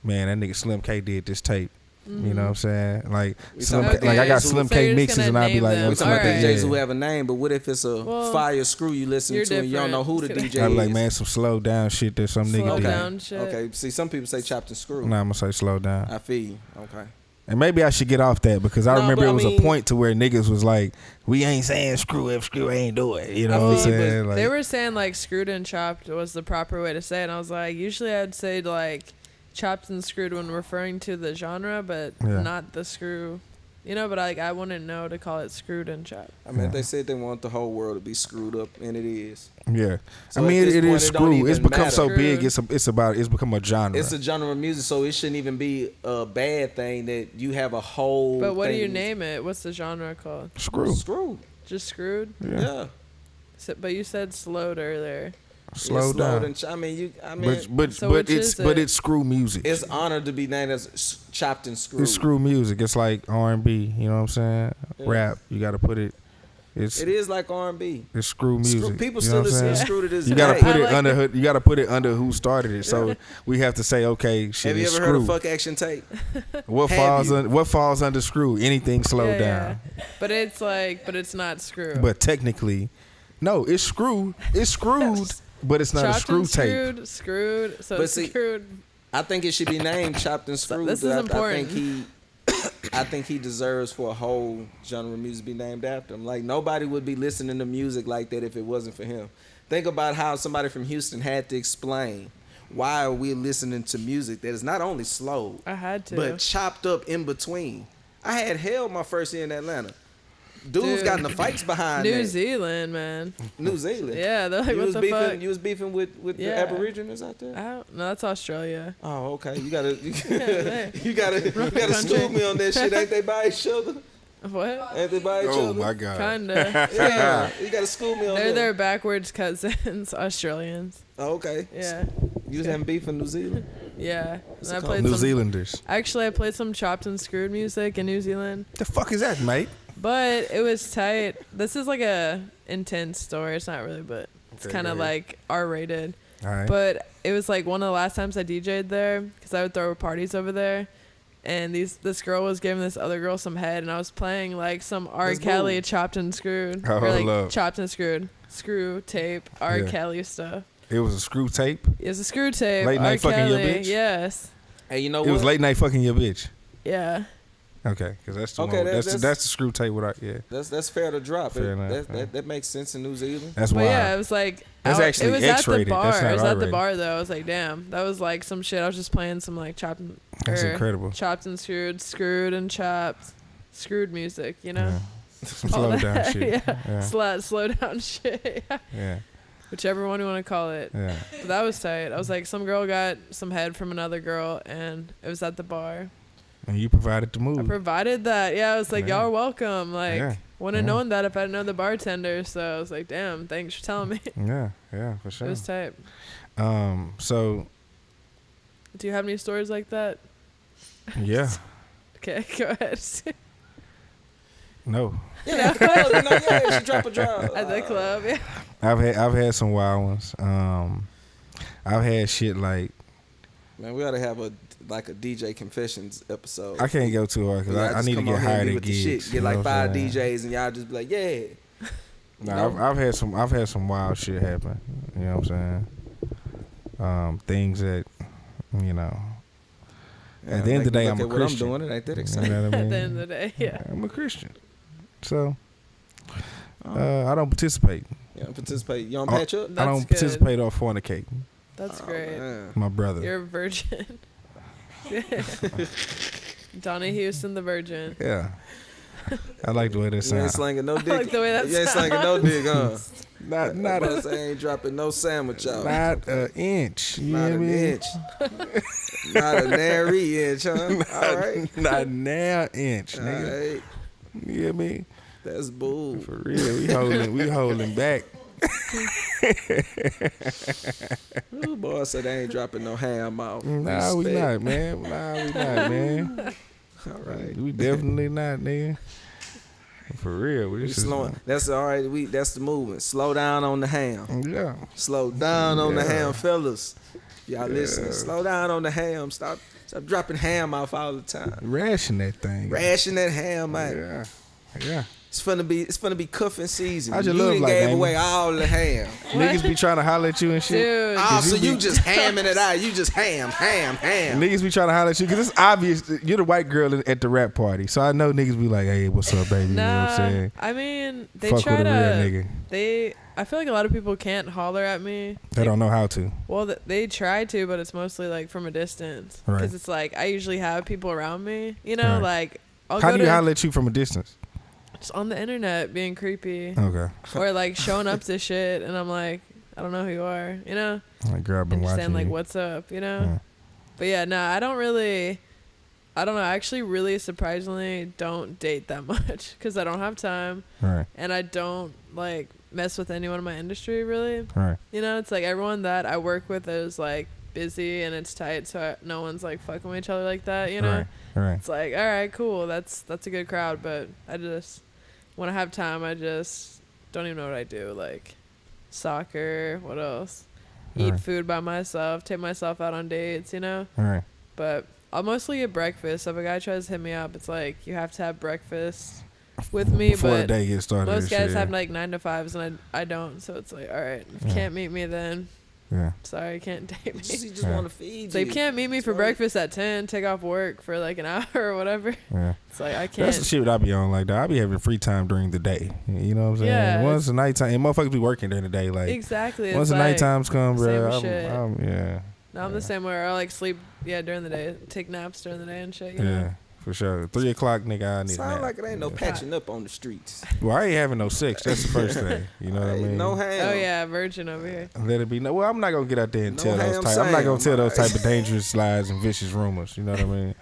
S1: that nigga Slim K did this tape. You know what I'm saying? Like Slim
S4: talking
S1: K,
S4: about
S1: like I got
S4: DJs
S1: Slim
S5: so
S1: K
S5: you're just
S1: mixes,
S5: gonna
S1: and I'd be
S5: name
S1: like,
S5: them.
S4: We talking about
S5: Alright.
S4: DJs who have a name, but what if it's a
S5: Well,
S4: fire screw you listen
S5: you're
S4: to and you don't know who the
S5: different.
S4: DJ
S1: I'd be like,
S4: is?
S1: man, some slow down shit that some nigga
S5: Slow
S1: did.
S5: down shit.
S4: Okay, see, some people say chopped and screw.
S1: Nah, I'm gonna say slow down.
S4: I feel you. Okay.
S1: And maybe I should get off that because I
S4: No,
S1: remember
S4: but
S1: it
S4: I
S1: was
S4: mean-
S1: a point to where niggas was like, we ain't saying screw if screw ain't do it. You know what I'm
S4: feel you,
S1: saying? Like,
S5: They were saying like screwed and chopped was the proper way to say it. And I was like, usually I'd say like chopped and screwed when referring to the genre, but
S1: Yeah.
S5: not the screw. You know, but like I wouldn't know to call it screwed and chopped.
S4: I mean,
S1: Yeah.
S4: they said they want the whole world to be screwed up, and it is.
S1: yeah.
S4: So
S1: I
S4: at
S1: mean,
S4: this
S1: it
S4: point,
S1: is
S4: it don't
S1: screw. It's
S4: even
S1: become
S4: matter.
S1: so big.
S5: Screw.
S1: It's become a genre.
S4: It's a genre of music, so it shouldn't even be a bad thing that you have a whole.
S5: But what do
S4: thing
S5: you
S4: of-
S5: name it? What's the genre called?
S1: screw.
S4: Screw.
S5: Just screwed?
S1: Yeah.
S4: Yeah.
S5: So, but you said slowed earlier.
S1: Slow
S4: It's
S1: down.
S4: and I mean,
S5: So which is it?
S1: it's screw music.
S4: it's honored to be named as chopped and screwed.
S1: It's screw music. It's like R&B. You know what I'm saying?
S4: Yeah.
S1: Rap. You got to put it. It's
S4: It is like R&B.
S1: it's screw music.
S4: People
S1: you
S4: still
S1: know what I'm
S4: listen to
S1: saying?
S4: screw to this
S1: You
S4: day.
S1: gotta put
S5: I
S1: it
S5: like
S1: under.
S5: it.
S1: You gotta put it under who started it. So we have to say, okay, shit,
S4: Have you
S1: it's
S4: ever
S1: screw.
S4: heard of Fuck Action Tape?
S1: What
S4: Have you?
S1: what falls under screw? Anything slow
S5: Yeah,
S1: down.
S5: yeah. But it's like, but it's not screw.
S1: But technically, no, it's screw. It's screwed, but it's not
S5: chopped
S1: a screw
S5: and
S1: tape.
S5: screwed. So
S4: But
S5: it's
S4: see,
S5: screwed.
S4: I think it should be named chopped and screwed.
S5: This is important.
S4: I think he deserves for a whole genre of music to be named after him. Like nobody would be listening to music like that if it wasn't for him. Think about how somebody from Houston had to explain why are we listening to music that is not only slow
S5: I had to.
S4: but chopped up in between. I had hell my first year in Atlanta. Dudes
S5: Dude.
S4: got in the fights behind
S5: New
S4: that.
S5: Zealand, man.
S4: New Zealand.
S5: Yeah, they're like,
S4: you
S5: what
S4: was
S5: the
S4: beefing.
S5: fuck?
S4: You was beefing with the
S5: Yeah.
S4: Aborigines out there.
S5: I don't, no, that's Australia.
S4: Oh, okay. You gotta,
S5: they-
S4: you gotta
S5: country.
S4: school me on that shit. Ain't they by each other?
S5: What?
S4: Ain't they by each
S1: Oh
S4: other?
S1: my god.
S5: Kinda.
S4: Yeah, you gotta school me on
S5: They're
S4: that.
S5: their backwards cousins, Australians.
S4: Oh, okay.
S5: Yeah.
S4: You was having beef in New Zealand?
S5: Yeah. And I
S1: played New Zealanders.
S5: Actually, I played some chopped and screwed music in New Zealand.
S1: The fuck is that, mate?
S5: But it was tight. This is like a intense story. It's not really, but it's kind of like R-rated.
S1: All right.
S5: But it was like one of the last times I DJ'd there because I would throw parties over there. And this girl was giving this other girl some head, and I was playing like some R. Kelly chopped and screwed.
S1: Oh,
S5: or like
S1: love.
S5: chopped and screwed. Screw tape, R. Kelly stuff.
S1: It was a screw tape?
S5: It was a screw tape.
S1: Late night fucking your bitch?
S5: Yes.
S4: Hey, you know what?
S1: It was late night fucking your bitch.
S5: Yeah.
S1: Okay, because that's the one. That's the screw tape.
S4: That's fair to drop.
S1: Fair enough,
S4: that makes sense in New Zealand.
S1: That's why.
S5: But yeah, it was like
S1: that's actually
S5: it was
S1: X-rated.
S5: At the bar.
S1: That's not
S5: it was
S1: R-rated.
S5: at the bar though. I was like, damn, that was like some shit. I was just playing some like chopped.
S1: That's incredible.
S5: Chopped and screwed and chopped, screwed music. You know.
S1: Yeah. Some slow down shit.
S5: Yeah. Slow down shit.
S1: Yeah.
S5: Whichever one you want to call it.
S1: Yeah.
S5: But that was tight. I was like, some girl got some head from another girl, and it was at the bar.
S1: And you provided the move.
S5: I provided that. Yeah, I was like, y'all are welcome. Like, wouldn't have known that if I didn't know the bartender. So I was like, damn, thanks for telling me.
S1: Yeah, for sure.
S5: It was tight.
S1: So.
S5: Do you have any stories like that?
S1: Yeah.
S5: Okay, go ahead.
S1: No.
S4: Yeah, she drop a drop
S5: at the club. Yeah.
S1: I've had some wild ones. I've had shit like.
S4: Man, we ought to have a DJ confessions episode.
S1: I can't go too hard because I need to get hired at gigs.
S4: Get like 5 DJs and y'all just be like, yeah.
S1: I've had some wild shit happen. You know what I'm saying? Things that, you know. At the end of the day, I'm a Christian.
S4: What I'm doing, it ain't that exciting.
S1: You know what I mean?
S5: At the end of the day, yeah.
S1: I'm a Christian, so I don't participate.
S4: You don't participate. You don't patch up.
S1: I don't participate or fornicate.
S5: That's great.
S4: Man.
S1: My brother.
S5: You're a virgin. Donnie Houston, the virgin.
S1: Yeah. I like the way that sounds.
S4: You ain't slanging no dick.
S5: I like the way that
S4: you ain't slanging no dick, huh?
S1: Not
S4: I ain't dropping no sandwich out.
S1: Not an inch.
S4: Not an inch. Not a nary inch, huh? All right.
S1: Not an inch, nigga.
S4: All right.
S1: You hear me?
S4: That's bull.
S1: For real. We holding back.
S4: Ooh, boy, said they ain't dropping no ham out.
S1: Nah, we not, man. All
S4: right.
S1: We definitely not, nigga. For real.
S4: We slowing. That's all right. That's the movement. Slow down on the ham.
S1: Yeah.
S4: Slow down on the ham, fellas. Y'all listening. Slow down on the ham. Stop dropping ham off all the time.
S1: Ration that thing.
S4: Ration that ham out.
S1: Yeah.
S4: It's finna be cuffing season.
S1: I just
S4: you
S1: love
S4: done
S1: like
S4: gave
S1: that.
S4: away all the ham.
S1: Niggas be trying to holler at you and shit.
S5: Dude.
S4: Oh, so you just hamming it out. You just ham.
S1: Niggas be trying to holler at you because it's obvious you're the white girl at the rap party. So I know niggas be like, hey, what's up, baby?
S5: Nah,
S1: you know what I'm saying?
S5: I mean, they
S1: Fuck
S5: try
S1: with
S5: to.
S1: A real nigga.
S5: I feel like a lot of people can't holler at me.
S1: They don't know how to.
S5: Well, they try to, but it's mostly like from a distance.
S1: Right.
S5: Because it's like I usually have people around me. You know,
S1: Right.
S5: like I'll
S1: How
S5: go
S1: do you
S5: to
S1: holler at you from a distance?
S5: just on the internet being creepy.
S1: Okay.
S5: Or like showing up to shit, and I'm like, I don't know who you are. You know.
S1: Like, girl, I've been
S5: And just saying
S1: watching
S5: like,
S1: you.
S5: what's up? You know.
S1: Yeah.
S5: But yeah, no, I don't know. I actually really surprisingly don't date that much because I don't have time.
S1: Right.
S5: And I don't like mess with anyone in my industry really.
S1: Right.
S5: You know, it's like everyone that I work with is like busy and it's tight, so no one's like fucking with each other like that. You know.
S1: Right.
S5: It's like, all right, cool. That's a good crowd, but I just when I have time, I just don't even know what I do. Like soccer. What else? Eat food by myself. Take myself out on dates. You know.
S1: Right.
S5: But I'll mostly get breakfast. So if a guy tries to hit me up, it's like you have to have breakfast with me.
S1: Before
S5: but
S1: the day gets started.
S5: most guys
S1: shit,
S5: have like 9 to 5s, and I don't. So it's like, all right, if you can't meet me, then sorry, you can't date me.
S4: You just want to feed
S5: So you can't meet me for breakfast at 10. Take off work for like an hour or whatever.
S1: Yeah.
S5: It's like I can't.
S1: That's the shit I be on like that. I be having free time during the day. You know what I'm saying?
S5: Yeah,
S1: Once the nighttime, and motherfuckers be working during the day. Like
S5: exactly.
S1: once
S5: it's
S1: the
S5: like,
S1: nighttime's come, bro,
S5: I'm the same way. I like sleep. Yeah, during the day, take naps during the day and shit. You know?
S1: For sure. 3 o'clock, nigga, I need a nap.
S4: Sound like it ain't no patching up on the streets.
S1: Well, I ain't having no sex. That's the first thing. You know what I mean?
S4: No ham.
S5: Oh yeah, virgin over here.
S1: Let it be. No, well, I'm not gonna get out there and
S4: No
S1: tell those
S4: ham
S1: type. I'm not gonna tell those
S4: Sam.
S1: type of dangerous lies and vicious rumors. You know what I mean?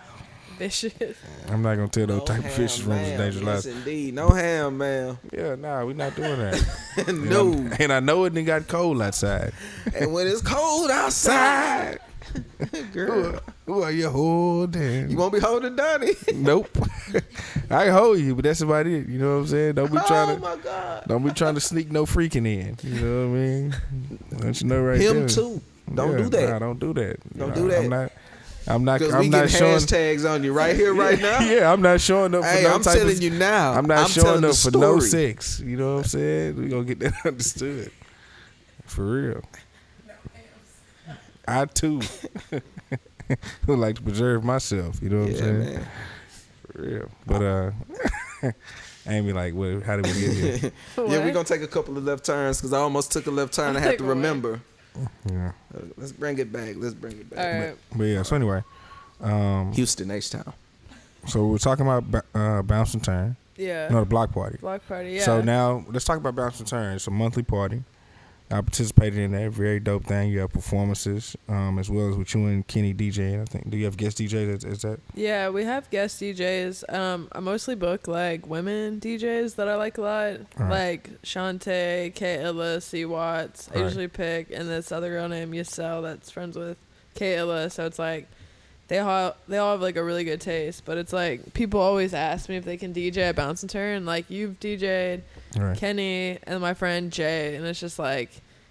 S5: Vicious.
S1: I'm not gonna tell those type of
S4: ham,
S1: vicious rumors and
S4: ma'am.
S1: dangerous lies.
S4: Yes, indeed. No ham, man.
S1: Yeah, nah, we not doing that.
S4: No.
S1: And I know it done got cold outside.
S4: And when it's cold outside, Girl.
S1: Who are you holding?
S4: You won't be holding Donnie.
S1: Nope. I can hold you, but that's about it. You know what I'm saying? Don't be trying
S4: Oh my God.
S1: Don't be trying to sneak no freaking in. You know what I mean? Don't you know right there?
S4: Him too. Don't do that.
S1: Nah, don't do that.
S4: Don't do that.
S1: I'm not
S4: Because we get
S1: showing
S4: hashtags on you right here, right now.
S1: Yeah, I'm not showing up for
S4: Hey,
S1: no
S4: I'm
S1: type
S4: telling
S1: of,
S4: you now.
S1: I'm not showing up for no
S4: story.
S1: sex. You know what I'm saying? We gonna get that understood. For real. I too would like to preserve myself. You know what I'm saying?
S4: Man.
S1: For real. But Amy, like, what? How did we get here?
S4: Yeah, we're gonna take a couple of left turns because I almost took a left turn. I had to remember.
S1: Yeah.
S4: Let's bring it back. All right.
S1: But yeah. So anyway,
S4: Houston, H-Town.
S1: so we're talking about Bounce and Turn.
S5: Yeah.
S1: No, the block party.
S5: Block party, yeah.
S1: So now let's talk about Bounce and Turn. It's a monthly party. I participated in that. Very dope thing. You have performances, as well as with you and Kenny DJ. I think. Do you have guest DJs? Is that?
S5: Yeah, we have guest DJs. I mostly book like women DJs that I like a lot, like Shantae, K Illa, C Watts. I usually pick, and this other girl named Yasel that's friends with K Illa. So it's like they all have like a really good taste, but it's like people always ask me if they can DJ at Bounce and Turn. Like you've DJ'd Kenny and my friend Jay, and it's just like,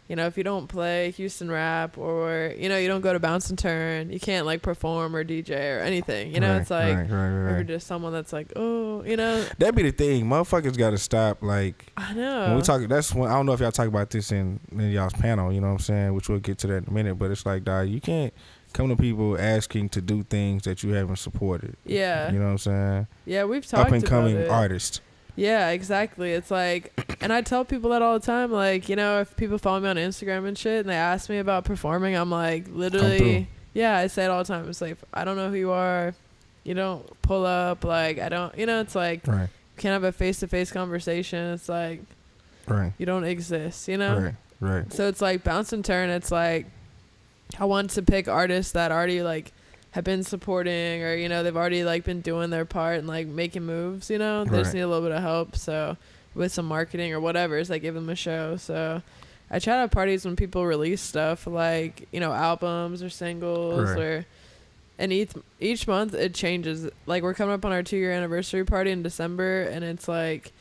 S5: you know, if you don't play Houston rap or, you know, you don't go to Bounce and Turn, you can't like perform or DJ or anything. You know, it's like you're just someone that's like, oh, you know.
S1: That be the thing. Motherfuckers got to stop. Like,
S5: I know.
S1: When we talk, that's when, I don't know if y'all talk about this in y'all's panel, you know what I'm saying, which we'll get to that in a minute, but it's like, dog, you can't come to people asking to do things that you haven't supported.
S5: Yeah.
S1: You know what I'm saying?
S5: Yeah, we've talked about it.
S1: Up and coming artists.
S5: Yeah, exactly. It's like, and I tell people that all the time. Like, you know, if people follow me on Instagram and shit and they ask me about performing, I'm like, literally, yeah, I say it all the time. It's like, I don't know who you are. You don't pull up. Like, I don't, you know, it's like, you can't have a face-to-face conversation. It's like, you don't exist, you know?
S1: Right.
S5: So it's like Bounce and Turn. It's like, I want to pick artists that already, like, have been supporting, or, you know, they've already like been doing their part and like making moves, you know, they just need a little bit of help. So with some marketing or whatever, it's like give them a show. So I try to have parties when people release stuff like, you know, albums or singles and each month it changes. Like we're coming up on our 2-year anniversary party in December, and it's like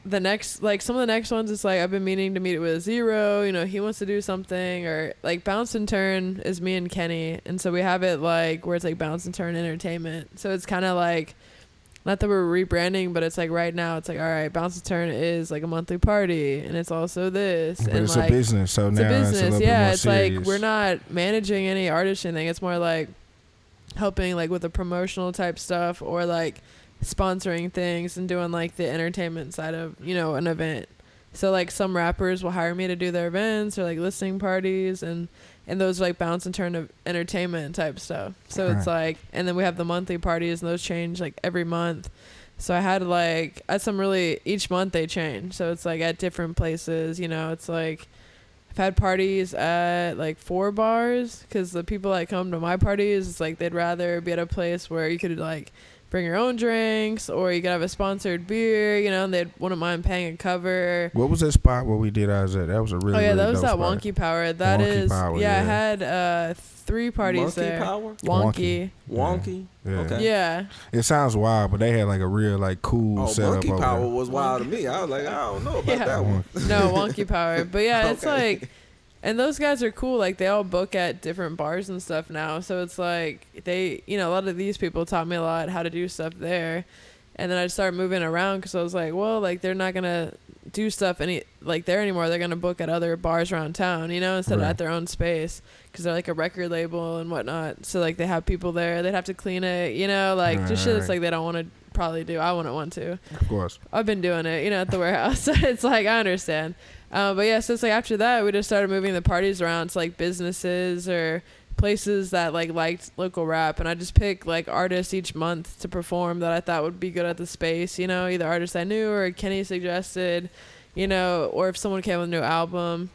S5: the next, like some of the next ones, it's like I've been meaning to meet it with Zero, you know, he wants to do something, or like Bounce and Turn is me and Kenny, and so we have it like where it's like Bounce and Turn Entertainment. So it's kind of like, not that we're rebranding, but it's like right now it's like, all right, Bounce and Turn is like a monthly party, and it's also this,
S1: but
S5: and
S1: it's
S5: like
S1: a business, so
S5: it's
S1: now
S5: a business.
S1: it's a little
S5: yeah,
S1: bit more
S5: it's
S1: serious.
S5: like we're not managing any artist or anything. It's more like helping like with the promotional type stuff, or like sponsoring things and doing like the entertainment side of, you know, an event. So like some rappers will hire me to do their events or like listening parties, and those like Bounce and Turn of entertainment type stuff. So it's like, and then we have the monthly parties, and those change like every month. So I had some really, each month they change. So it's like at different places, you know, it's like I've had parties at like 4 bars, because the people that come to my parties, it's like they'd rather be at a place where you could like bring your own drinks, or you could have a sponsored beer, you know, and they wouldn't mind paying a cover.
S1: What was that spot where we did ours at? That was a really,
S5: that
S1: really
S5: was
S1: dope
S5: that
S1: spot.
S5: Wonky Power. That
S1: Wonky
S5: is,
S1: Power,
S5: I had 3 parties
S4: Monkey
S5: there.
S4: Power?
S5: Wonky.
S4: Wonky?
S1: Yeah.
S4: Okay.
S5: Yeah.
S1: It sounds wild, but they had like a real like cool setup
S4: Monkey
S1: over
S4: Power
S1: there.
S4: was wild to me. I was like, I don't know about that one.
S5: No, Wonky Power. But yeah, it's like, and those guys are cool. Like they all book at different bars and stuff now. So it's like they, you know, a lot of these people taught me a lot how to do stuff there. And then I started moving around, because I was like, well, like they're not going to do stuff like there anymore. They're going to book at other bars around town, you know, instead of at their own space, because they're like a record label and whatnot. So like they have people there. They'd have to clean it, you know, like just shit that's like they don't want to probably do. I wouldn't want to.
S1: Of course.
S5: I've been doing it, you know, at the warehouse. It's like, I understand. But yeah, so it's like after that, we just started moving the parties around to like businesses or places that like liked local rap, and I just pick like artists each month to perform that I thought would be good at the space, you know, either artists I knew or Kenny suggested, you know, or if someone came with a new album,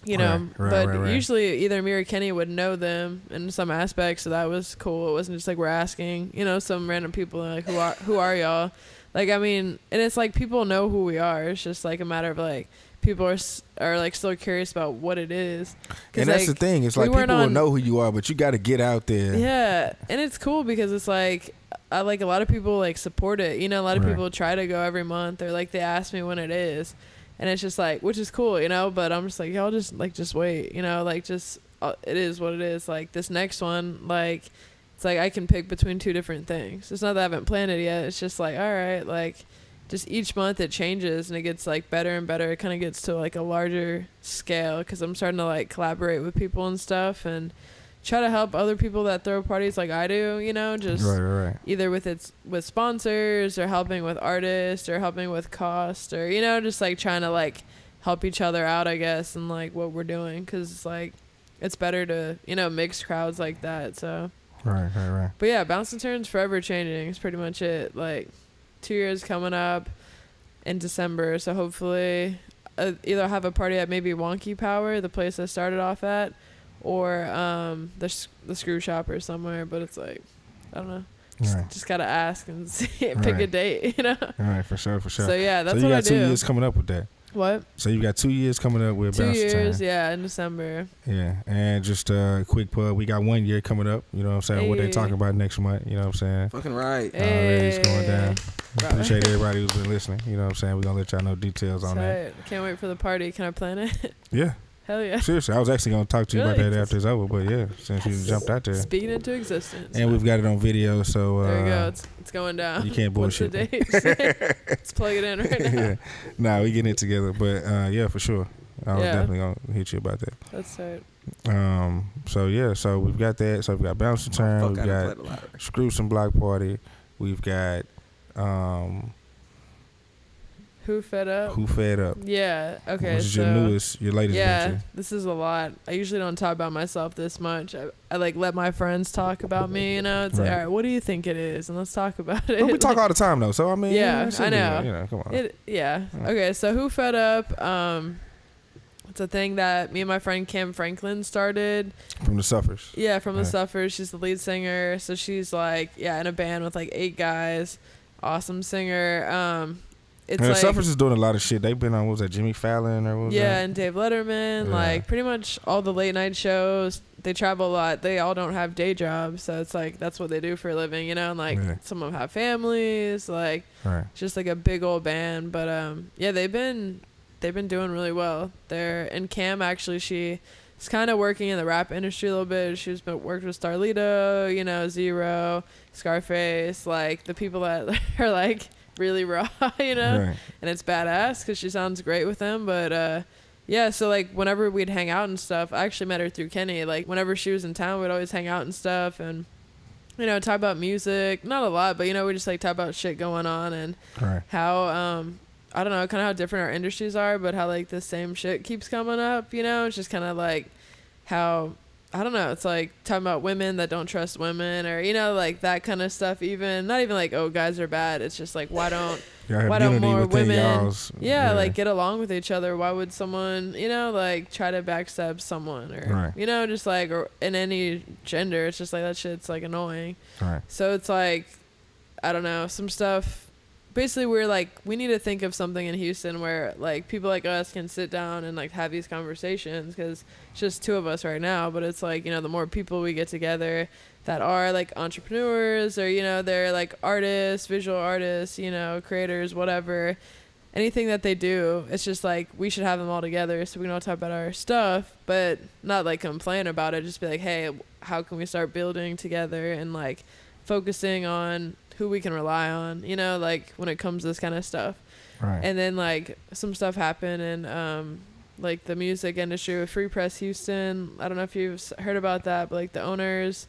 S5: you know. But usually either me or Kenny would know them in some aspects, so that was cool. It wasn't just like we're asking, you know, some random people like, who are y'all? Like, I mean, and it's like people know who we are. It's just like a matter of like people are like still curious about what it is.
S1: And that's the thing. It's like people will know who you are, but you got to get out there.
S5: Yeah, and it's cool because it's like a lot of people like support it. You know, a lot of people try to go every month, or like they ask me when it is, and it's just like, which is cool, you know. But I'm just like, y'all just wait, you know, like just it is what it is. Like this next one, like it's like I can pick between two different things. It's not that I haven't planned it yet. It's just like, all right, like. Just each month it changes and it gets like better and better. It kind of gets to like a larger scale because I'm starting to like collaborate with people and stuff and try to help other people that throw parties like I do, you know, just either with sponsors or helping with artists or helping with cost or, you know, just like trying to like help each other out, I guess, and like what we're doing because it's like it's better to, you know, mix crowds like that. So
S1: right.
S5: But yeah, Bounce and Turns forever changing is pretty much it. Like 2 years coming up in December, so hopefully either I'll have a party at maybe Wonky Power, the place I started off at, or the Screw Shop or somewhere. But it's like, I don't know, just gotta ask and see, pick a date, you know.
S1: All right, for sure.
S5: So yeah, that's
S1: so
S5: what I do.
S1: you got 2 years coming up with that.
S5: What?
S1: So you got 2 years coming up with
S5: 2
S1: Bounce
S5: years,
S1: Time.
S5: yeah, in December.
S1: Yeah, and just a quick plug, we got 1 year coming up, you know what I'm saying, what they talking about next month, you know what I'm saying.
S4: Fucking right.
S1: Already it's going down. Appreciate everybody who's been listening, you know what I'm saying. We're going to let y'all know details on that.
S5: Can't wait for the party. Can I plan it?
S1: Yeah.
S5: Hell yeah.
S1: Seriously, I was actually going to talk to you about that after it's over, but yeah, since you jumped out there.
S5: Speaking into existence.
S1: And we've got it on video, so.
S5: There you go. It's going down.
S1: You can't bullshit.
S5: What's the date? Let's plug it in right now.
S1: Yeah. Nah, we getting it together, but yeah, for sure. I was definitely going to hit you about that.
S5: That's right.
S1: So yeah, so we've got that. So we've got Bounce and Turn, we've got Screw Some Block Party, we've got
S5: Who Fed Up?
S1: Who Fed Up?
S5: Yeah. Okay.
S1: Which is your latest venture.
S5: This is a lot. I usually don't talk about myself this much. I like let my friends talk about me. You know, it's like, all right, what do you think it is, and let's talk about it.
S1: But we talk all the time though, so I mean,
S5: yeah, I know.
S1: You know, come on.
S5: Okay, so Who Fed Up? It's a thing that me and my friend Kim Franklin started.
S1: From the Suffers.
S5: Yeah, from the Suffers. She's the lead singer. So she's like, in a band with like 8 guys. Awesome singer. It's
S1: and
S5: like,
S1: the Suffers is doing a lot of shit. They've been on, what was that, Jimmy Fallon or what was that?
S5: Yeah, and Dave Letterman. Like pretty much all the late night shows. They travel a lot. They all don't have day jobs. So it's like that's what they do for a living, you know? And like some of them have families. Like just like a big old band. But they've been doing really well. And Cam actually, she's kind of working in the rap industry a little bit. She's worked with Starlito, you know, Zero, Scarface, like the people that are like really raw, you know, and it's badass because she sounds great with them. But so like whenever we'd hang out and stuff, I actually met her through Kenny. Like whenever she was in town, we'd always hang out and stuff and, you know, talk about music. Not a lot, but, you know, we just like talk about shit going on and how I don't know, kind of how different our industries are, but how like the same shit keeps coming up, you know. It's just kind of like how, I don't know, it's like talking about women that don't trust women, or, you know, like that kind of stuff. Even not even like, oh, guys are bad. It's just like, why don't more women like get along with each other? Why would someone, you know, like try to backstab someone, or you know, just like, or in any gender, it's just like that shit's like annoying. So it's like, I don't know, some stuff. Basically, we're like, we need to think of something in Houston where like people like us can sit down and like have these conversations, because it's just 2 of us right now. But it's like, you know, the more people we get together that are like entrepreneurs, or, you know, they're like artists, visual artists, you know, creators, whatever, anything that they do, it's just like we should have them all together so we can all talk about our stuff, but not like complain about it. Just be like, hey, how can we start building together and like focusing on who we can rely on, you know, like when it comes to this kind of stuff. And then like some stuff happened in like the music industry with Free Press Houston. I don't know if you've heard about that, but like the owners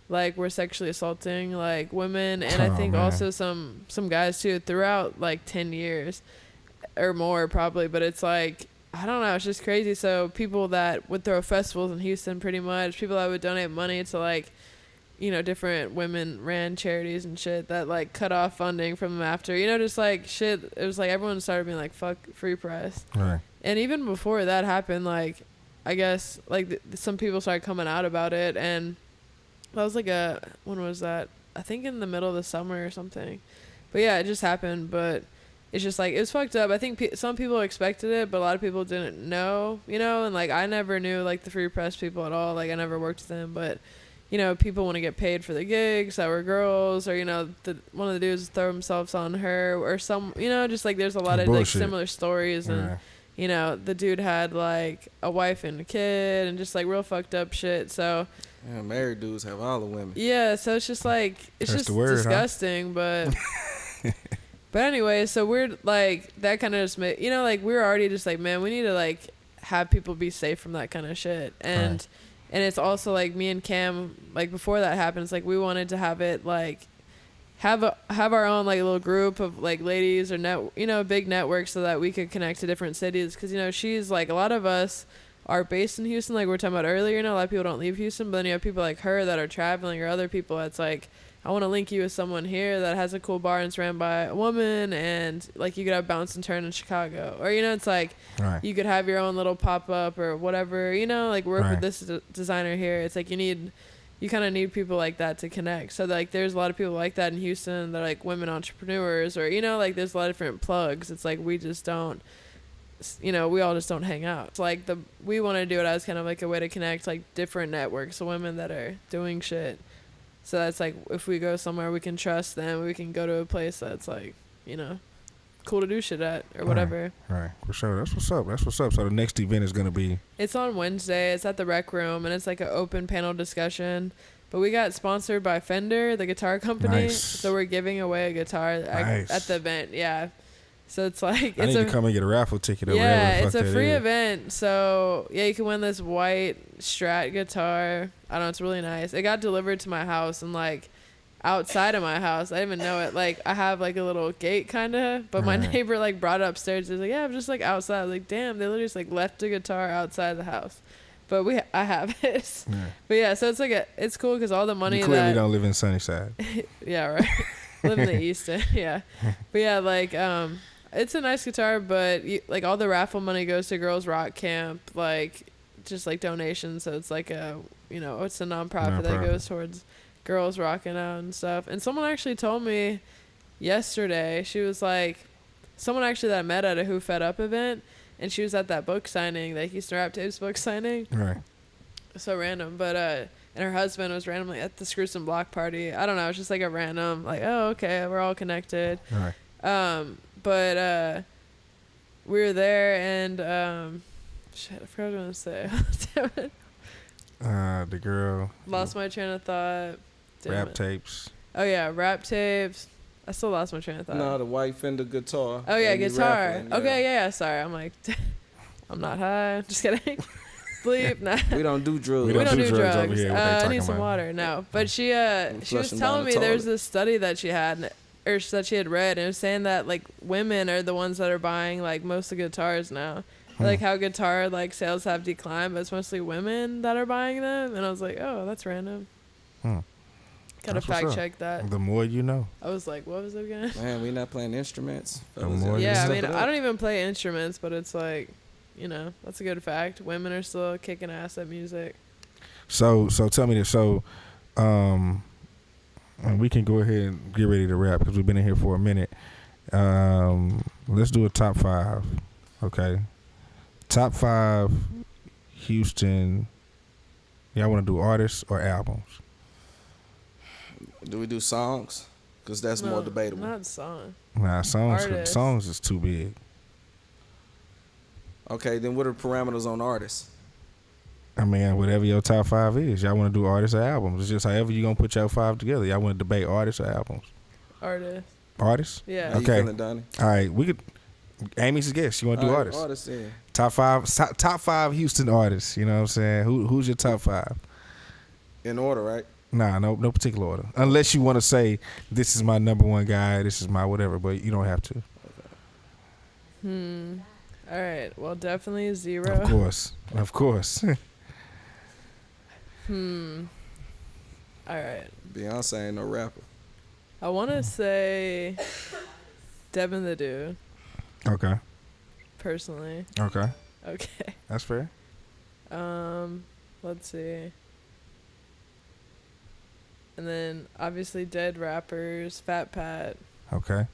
S5: like were sexually assaulting like women, and I think also some guys too throughout like 10 years or more probably. But it's like, I don't know, it's just crazy. So people that would throw festivals in Houston, pretty much people that would donate money to like, you know, different women ran charities and shit that like cut off funding from them after, you know, just like shit. It was like everyone started being like, fuck Free Press. And even before that happened, like I guess like some people started coming out about it, and that was like when was that? I think in the middle of the summer or something. But yeah, it just happened. But it's just like, it was fucked up. I think some people expected it, but a lot of people didn't know, you know, and like I never knew like the Free Press people at all. Like I never worked with them, but you know, people want to get paid for the gigs that were girls, or you know, one of the dudes throw themselves on her, or some, you know, just like there's a lot of like similar stories, and you know, the dude had like a wife and a kid, and just like real fucked up shit. So
S4: yeah, married dudes have all the women.
S5: Yeah, so it's just like it's
S1: That's
S5: just
S1: the word,
S5: disgusting, but. But anyway, so we're like, that kind of just made, you know, like we were already just like, man, we need to like have people be safe from that kind of shit. And it's also like me and Cam, like before that happened, it's like we wanted to have it like have our own like little group of like ladies or you know, big network, so that we could connect to different cities. Cause you know, she's like, a lot of us are based in Houston, like we were talking about earlier, you know, a lot of people don't leave Houston, but then you have people like her that are traveling, or other people that's like, I want to link you with someone here that has a cool bar and it's ran by a woman, and like you could have Bounce and Turn in Chicago, or you know, it's like you could have your own little pop up or whatever, you know, like work with this designer here. It's like you kind of need people like that to connect. So like there's a lot of people like that in Houston that are like women entrepreneurs, or you know, like there's a lot of different plugs. It's like we just don't, you know, we all just don't hang out. It's like we want to do it as kind of like a way to connect like different networks of women that are doing shit. So that's like, if we go somewhere we can trust them, we can go to a place that's like, you know, cool to do shit at or whatever.
S1: Right, for sure. That's what's up. So the next event is going to be? It's
S5: on Wednesday. It's at the Rec Room, and it's like an open panel discussion. But we got sponsored by Fender, the guitar company. Nice. So we're giving away a guitar at the event. Yeah. So it's like,
S1: I need to come and get a raffle ticket.
S5: Yeah, it's a free event. So yeah, you can win this white Strat guitar. I don't know, it's really nice. It got delivered to my house, and like outside of my house, I didn't even know it. Like I have like a little gate kind of, but my neighbor like brought it upstairs. He's like, yeah, I'm just like outside. I was like, damn, they literally just like left a guitar outside the house. But I have it. Yeah. But yeah, so it's like it's cool because all the money
S1: you clearly don't live in Sunnyside.
S5: Yeah, right. Live in the East End. Yeah, but yeah, like it's a nice guitar, but like all the raffle money goes to Girls Rock Camp, like just like donations. So it's like you know, it's a nonprofit that goes towards girls rocking out and stuff. And someone actually told me yesterday, she was like, someone actually that I met at a Who Fed Up event, and she was at that book signing, that Houston Rap Tapes book signing. Right. So random, but and her husband was randomly at the Screw Some Block party. I don't know, it's just like a random, like, oh, okay, we're all connected. Right. But we were there, and shit, I forgot what I was gonna say. Damn it.
S1: The girl
S5: lost my train of thought.
S1: Rap tapes.
S5: Oh yeah, rap tapes. I still lost my train of thought.
S4: No, the white Fender guitar.
S5: Oh yeah, guitar. Okay, yeah. Sorry, I'm like, I'm not high. Just kidding. Bleep. Nah.
S4: We don't do drugs.
S5: We don't do drugs. Over here, I need some water. No, but she was telling me there's this study that she had, or that she had read, and it was saying that like women are the ones that are buying like most of the guitars now. Like how guitar like sales have declined, but it's mostly women that are buying them. And I was like, oh, that's random. Gotta fact check that.
S1: The more you know.
S5: I was like, what was it again?
S4: Man, we not playing instruments.
S5: Yeah, I mean, I don't even play instruments, but it's like, you know, that's a good fact. Women are still kicking ass at music.
S1: So tell me this. So, we can go ahead and get ready to wrap because we've been in here for a minute. Let's do a top 5. Okay. Top 5 Houston. Y'all want to do artists or albums?
S4: Do we do songs? Because that's more debatable.
S5: Not songs.
S1: Nah, songs is too big.
S4: Okay, then what are the parameters on artists?
S1: I mean, whatever your top 5 is. Y'all want to do artists or albums? It's just however you going to put your 5 together. Y'all want to debate artists or albums?
S5: Artists.
S1: Artists?
S5: Yeah.
S4: How you feeling, Donnie?
S1: All right, we could... Amy's a guest. You want to do artists?
S4: Artists, yeah.
S1: Top 5 Houston artists. You know what I'm saying? Who's your top 5?
S4: In order, right?
S1: Nah, no particular order. Unless you want to say this is my number 1 guy, this is my whatever, but you don't have to.
S5: Okay. All right. Well, definitely 0.
S1: Of course.
S5: All right.
S4: Beyonce ain't no rapper.
S5: I want to say Devin the Dude.
S1: Okay.
S5: Personally.
S1: Okay.
S5: Okay.
S1: That's fair.
S5: Let's see. And then obviously dead rappers, Fat Pat.
S1: Okay.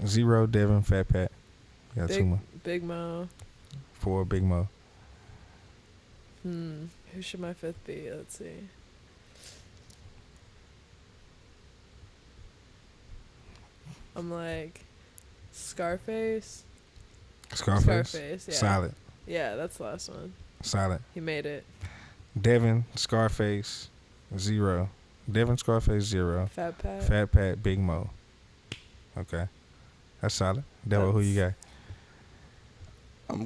S1: 0, Devin, Fat Pat. Got 2 more.
S5: Big Mo.
S1: 4, Big Mo.
S5: Who should my 5th be? Let's see. I'm like Scarface. Scarface, yeah.
S1: Solid.
S5: Yeah, that's the last one.
S1: Solid.
S5: He made it.
S1: Devin, Scarface, 0. Devin, Scarface, 0.
S5: Fat Pat.
S1: Fat Pat, Big Mo. Okay. That's solid. Devil, who you got?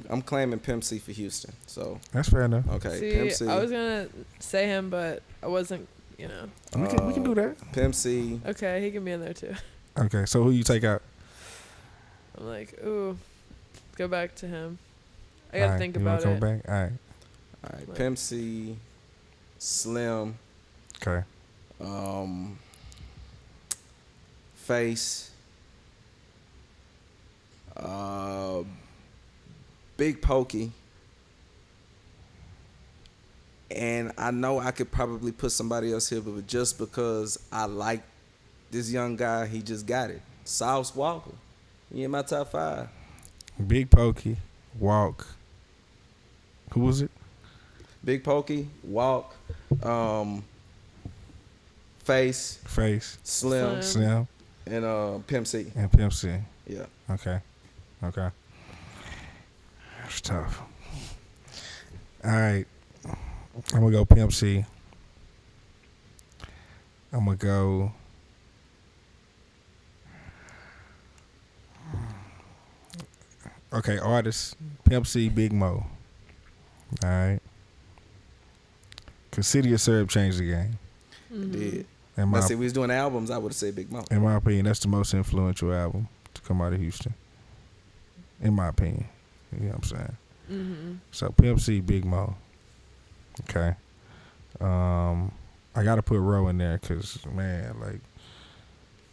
S4: I'm claiming Pimp C for Houston. So
S1: that's fair enough.
S4: Okay,
S5: See,
S4: Pimp C.
S5: I was gonna say him, but I wasn't. You know.
S1: We can do that.
S4: Pimp C.
S5: Okay, he can be in there too.
S1: Okay, so who you take out?
S5: I'm like, ooh, go back to him. I gotta think
S1: you
S5: about
S1: wanna
S5: it.
S1: come back? All
S4: right. Like, Pimp C, Slim.
S1: Okay.
S4: Face. Big Pokey. And I know I could probably put somebody else here, but just because I like this young guy, he just got it. Sauce Walka. He in my top 5.
S1: Big Pokey, Walk. Who was it?
S4: Big Pokey, Walk, Face, Slim, and Pimp C.
S1: And Pimp C.
S4: Yeah.
S1: Okay. It's tough. All right. I'm gonna go Pimp C. I'm gonna go. Okay, artist, Pimp C, Big Mo. All right. Cause City of Syrup changed the game.
S4: It did. But see, we was doing albums, I would have said Big Mo.
S1: In my opinion, that's the most influential album to come out of Houston. In my opinion. You know what I'm saying?
S5: Mm-hmm.
S1: So Pimp C, Big Mo. Okay. I gotta put Roe in there because, man, like,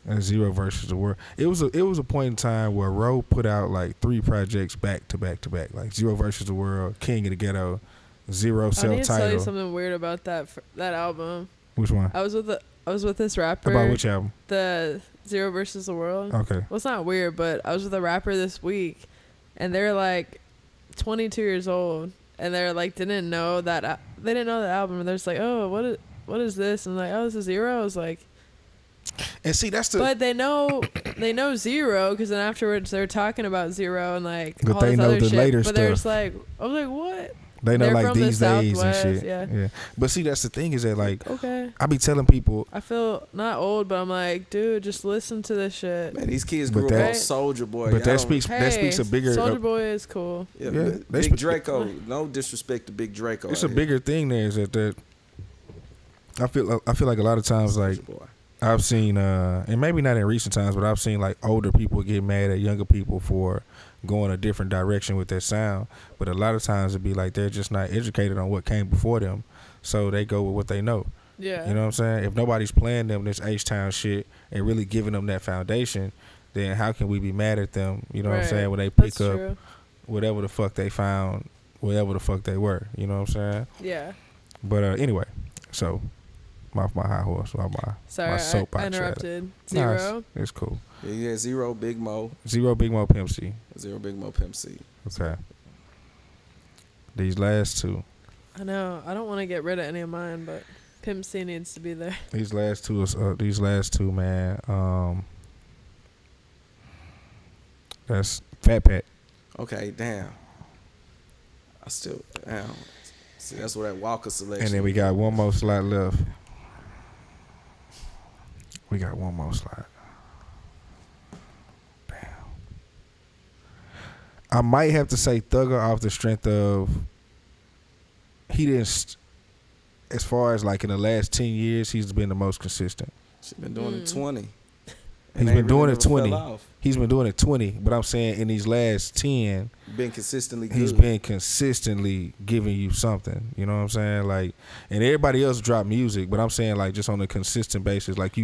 S1: and 0 versus the world. It was a point in time where Roe put out like 3 projects back to back to back, like 0 versus the world, King of the Ghetto, 0 self-titled.
S5: I need to tell you something weird about that album.
S1: Which one?
S5: I was with this rapper.
S1: About which album?
S5: The 0 versus the world.
S1: Okay.
S5: Well, it's not weird, but I was with a rapper this week, and they're like 22 years old, and they're like they didn't know that album, and they're just like, oh, what is this? And I'm like, oh, this is 0. I was like.
S1: And see, that's the.
S5: But they know 0 because then afterwards they're talking about 0 and like
S1: but
S5: all
S1: they
S5: this
S1: know
S5: other
S1: the
S5: shit.
S1: later
S5: But
S1: stuff.
S5: they're just like, I was like, what?
S1: They know
S5: they're
S1: like
S5: from
S1: these
S5: the
S1: days and
S5: Southwest,
S1: shit.
S5: Yeah.
S1: But see, that's the thing is that like,
S5: okay.
S1: I be telling people.
S5: I feel not old, but I'm like, dude, just listen to this shit.
S4: Man, these kids grew up on Soulja Boy.
S1: But that speaks a bigger.
S5: Soulja Boy is cool.
S4: Yeah, Big Draco. No disrespect to Big Draco.
S1: It's a bigger thing there. Is that I feel like a lot of times like. I've seen, and maybe not in recent times, but I've seen like older people get mad at younger people for going a different direction with their sound. But a lot of times it'd be like they're just not educated on what came before them, so they go with what they know.
S5: Yeah.
S1: You know what I'm saying? If nobody's playing them this H-Town shit and really giving them that foundation, then how can we be mad at them? You know what I'm saying? When they pick up whatever the fuck they found, whatever the fuck they were. You know what I'm saying?
S5: Yeah.
S1: But anyway, so. Off my high horse, my soapbox.
S5: I interrupted. 0.
S1: It's cool.
S4: Yeah, 0 Big Mo.
S1: 0 Big Mo, Pimp C.
S4: 0 Big Mo, Pimp C.
S1: Okay. These last 2.
S5: I know. I don't want to get rid of any of mine, but Pimp C needs to be there.
S1: These last two, man. That's Fat Pat.
S4: Okay, damn. See, that's what that Walka selection.
S1: And then we got one more slot left. We got one more slot. Damn. I might have to say Thugger off the strength of he didn't. As far as like in the last 10 years, he's been the most consistent.
S4: She's been doing it 20.
S1: He's been doing it 20. He's been doing it 20, but I'm saying in these last 10,
S4: been consistently good.
S1: He's been consistently giving you something. You know what I'm saying? Like, and everybody else drop music, but I'm saying like just on a consistent basis, like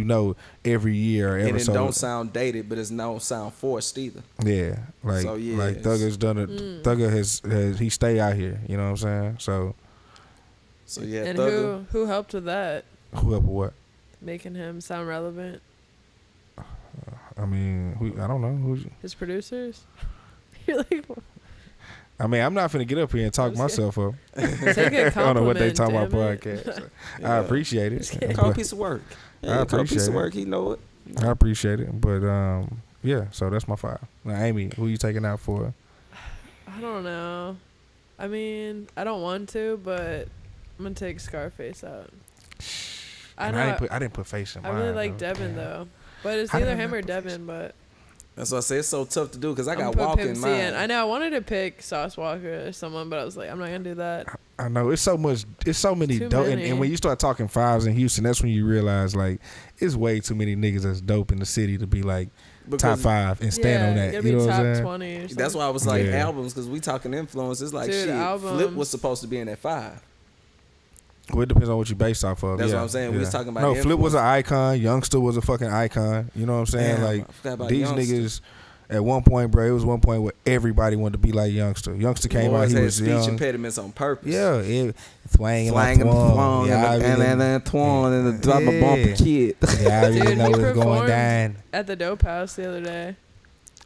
S1: every year or every.
S4: And it don't sound dated, but it's don't sound forced either.
S1: Yeah, like like Thugger's done it. Thugger has he stay out here. You know what I'm saying? So
S4: yeah,
S5: and
S4: Thugger.
S5: who helped with that?
S1: Who helped with what?
S5: Making him sound relevant.
S1: I mean, I don't know.
S5: His producers? You're like,
S1: I mean, I'm not finna get up here and talk myself up.
S5: take a compliment.
S1: I don't know what they talk about
S5: damn it.
S1: podcast. So I appreciate it.
S4: Call a piece of work. Yeah,
S1: I appreciate
S4: call a piece
S1: it.
S4: of work. He know it.
S1: I appreciate it. But yeah, so that's my 5. Now, Amy, who you taking out for?
S5: I don't know. I mean, I don't want to, but I'm gonna take Scarface out. I
S1: didn't put Face in mine.
S5: I really like
S1: though.
S5: Devin though, but it's
S1: How did
S5: either
S1: I
S5: him
S1: not
S5: or
S1: put
S5: Devin. But
S4: That's why I say it's so tough to do because I
S5: I'm
S4: got
S5: gonna put
S4: Walka in
S5: Pimp C
S4: mind.
S5: I know I wanted to pick Sauce Walker or someone, but I was like, I'm not gonna do that.
S1: I know it's so much. It's so many
S5: Too
S1: dope.
S5: many.
S1: And when you start talking 5s in Houston, that's when you realize like it's way too many niggas that's dope in the city to be like top 5 and stand on that.
S5: Gotta
S1: You know
S5: be
S1: what I'm
S5: top
S1: saying?
S5: 20 or something.
S4: That's why I was like
S1: Yeah.
S4: albums because we talking influences. Like
S5: Dude,
S4: shit,
S5: albums.
S4: Flip was supposed to be in that 5.
S1: Well, it depends on what you based off of.
S4: That's
S1: yeah,
S4: what I'm saying. We was talking about
S1: No, Flip was
S4: influence.
S1: an icon. Youngster was a fucking icon. You know what I'm saying?
S4: Damn, I
S1: like
S4: forgot about
S1: these
S4: Youngster.
S1: niggas. At one point, bro, it was one point where everybody wanted to be like Youngster. Youngster came
S4: Boys
S1: out, he
S4: had
S1: was
S4: speech
S1: young.
S4: impediments on purpose.
S1: Yeah, twang
S4: Slang and twang
S1: Yeah,
S4: and then twang and the drop a bump kid.
S1: Yeah, I really
S5: Dude,
S1: know
S5: he
S1: it's going
S5: performed
S1: down.
S5: at the Dope House the other day.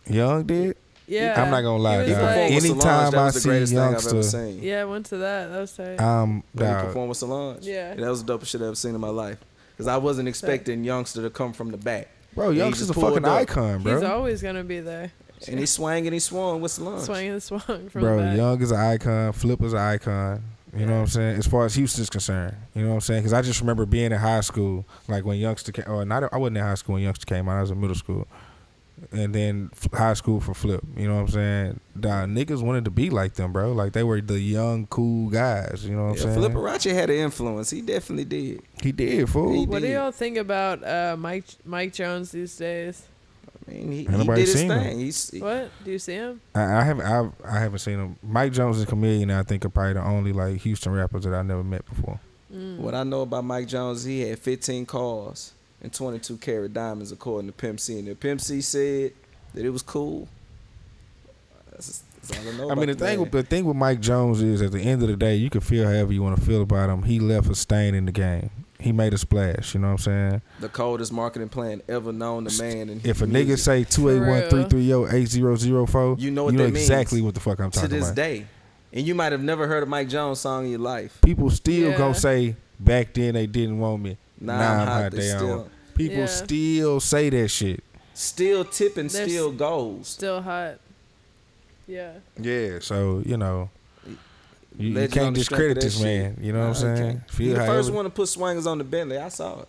S1: Young did?
S5: Yeah,
S1: I'm not gonna lie,
S5: He was
S1: dog.
S5: like,
S4: Performed with
S1: Anytime
S4: Solange, that
S1: I
S4: was the
S1: see
S4: greatest thing I've ever
S1: Youngster,
S4: seen.
S5: yeah, I went to that. That was tight.
S4: When he
S1: dog,
S4: performed with Solange.
S5: Yeah.
S4: That was the dopest shit I've ever seen in my life. Because I wasn't expecting Youngster to come from the back.
S1: bro,
S4: he
S1: Youngster's a
S4: just pulled
S1: fucking
S4: up.
S1: icon, bro.
S5: He's always gonna be there.
S4: And he swang and he swung with Solange.
S5: Swinging the swung from the
S1: Bro,
S5: back.
S1: Young is an icon. Flip is an icon. You know what I'm saying? As far as Houston's concerned, you know what I'm saying? Because I just remember being in high school, like when Youngster came. Or not, I wasn't in high school when Youngster came out. I was in middle school, and then high school for Flip. You know what I'm saying? The niggas wanted to be like them, bro. Like they were the young, cool guys. You know what I'm saying?
S4: Flipperacci had an influence. He definitely did.
S1: He did, fool.
S4: He
S5: What do
S4: did.
S5: y'all think about Mike Jones these days?
S4: I mean, he
S1: Nobody
S4: did his
S1: seen him.
S4: thing.
S5: What do you see him?
S1: I haven't seen him. Mike Jones is a comedian. I think are probably the only like Houston rappers that I never met before.
S4: What I know about Mike Jones, he had 15 cars and 22 karat diamonds, according to Pimp C. And if Pimp C said that it was cool, that's all I know.
S1: I mean,
S4: about man.
S1: the thing with Mike Jones is at the end of the day, you can feel however you want to feel about him. He left a stain in the game. He made a splash. You know what I'm saying?
S4: The coldest marketing plan ever known to man. And
S1: If a nigga say 281-330-8004,
S4: you know what that means.
S1: exactly what the fuck I'm
S4: to
S1: talking
S4: this
S1: about.
S4: day, and you might have never heard a Mike Jones song in your life.
S1: People still
S5: Yeah.
S1: gonna say back then they didn't want me.
S4: Now I'm hot, they
S1: they
S4: still-
S1: on. People
S5: Yeah.
S1: still say that shit.
S4: Still tipping,
S5: There's-
S4: still goes.
S5: Still hot. Yeah.
S1: Yeah, so you know, you
S4: Legend on
S1: can't
S4: the strength of
S1: discredit
S4: that
S1: this
S4: shit.
S1: man. You know what I'm saying?
S4: He
S1: Feel
S4: the first
S1: however-
S4: one to put swingers on the Bentley. I saw it.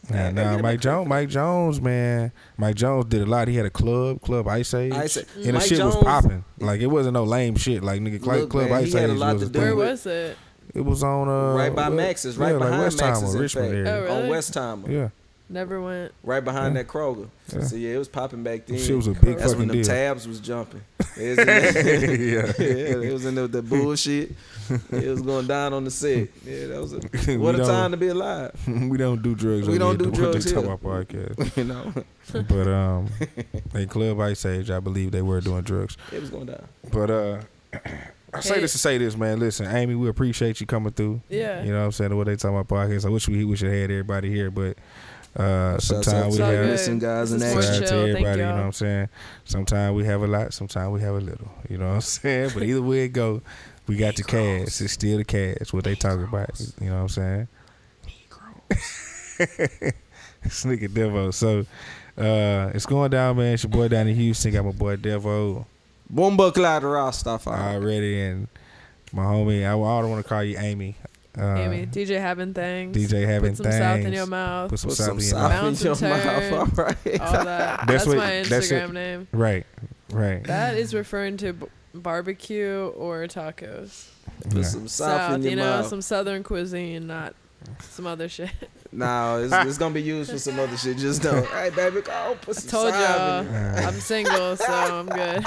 S1: Nah,
S4: Gotta get
S1: Mike Jones, man. Mike Jones did a lot. He had a club Ice Age.
S4: Ice Age.
S1: And the
S4: Mike
S1: shit was
S4: Jones-
S1: popping. Like it wasn't no lame shit. Like nigga,
S4: Look,
S1: Club
S4: man,
S1: Ice
S4: he had a
S1: Age
S4: lot
S1: was
S4: to
S1: a
S4: do
S1: thing.
S5: Where
S4: with-
S5: was it?
S1: It was on
S4: Right by Max's, right
S1: like
S4: behind
S1: West
S4: Max's,
S1: Time or
S4: in
S1: Richmond
S4: fact.
S1: area.
S5: Oh, really?
S4: On West Timer.
S1: Yeah,
S5: Never went.
S4: Right behind that Kroger.
S1: Yeah.
S4: So yeah, it was popping back then.
S1: shit was a big
S4: That's when
S1: fucking
S4: the
S1: deal.
S4: tabs was jumping. It was in there.
S1: Yeah.
S4: Yeah, it was in there with the bullshit. It was going down on the set. Yeah, that was a
S1: We
S4: what a
S1: don't-
S4: time to be alive.
S1: we don't do drugs.
S4: We
S1: over
S4: don't
S1: here,
S4: do
S1: what
S4: drugs
S1: they talk
S4: here.
S1: about podcast.
S4: You know,
S1: But at Club Ice Age, I believe they were doing drugs.
S4: it was going down.
S1: But I say this to say this, man. Listen, Amy, we appreciate you coming through.
S5: Yeah.
S1: You know what I'm saying? What they talking about podcast. I wish we should have had everybody here, but
S4: Shouts out
S1: sometimes we
S4: to
S5: all
S1: have
S5: good.
S4: listen guys
S5: This
S4: and
S5: is more
S1: shout
S4: action.
S1: out to
S5: chill. Thank
S1: everybody, you know
S5: y'all.
S1: what I'm saying? Sometimes we have a lot, sometimes we have a little. You know what I'm saying? But either way it go, we got the cash. It's still the cash, what they talking about. You know what I'm saying? This nigga Devo. So it's going down, man. It's your boy down in Houston. Got my boy Devo
S4: Bomba Clyde Rastafari.
S1: already, and my homie, I don't want to call you Amy.
S5: Amy, DJ Havin Thangs.
S1: DJ Havin
S5: Put some south in
S1: Thangs.
S5: your mouth.
S1: Put some
S4: Put
S1: south
S4: some
S1: in your
S4: south
S1: mouth.
S4: in
S5: Bounce
S4: your
S5: and turn.
S4: mouth. All right.
S5: All that.
S1: That's
S5: That's
S1: what-
S5: my
S1: that's
S5: Instagram
S1: it.
S5: name.
S1: Right.
S5: That is referring to barbecue or tacos.
S1: Yeah.
S4: Put some south in your
S5: you know,
S4: mouth.
S5: some southern cuisine, not some other shit.
S4: No, it's gonna be used for some other shit. Just know, hey baby, go put some
S5: Told
S4: south
S5: y'all,
S4: in your
S5: I'm single, so I'm good.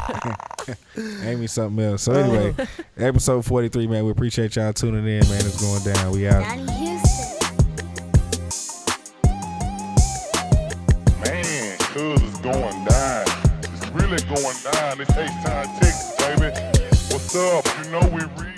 S1: Amy something else. So anyway, episode 43, man. We appreciate y'all tuning in, man. It's going down. We out.
S2: Donnie Houston.
S3: Man, cuz it's going down. It's really going down. This H-Town, Texas, baby. What's up? You know we real.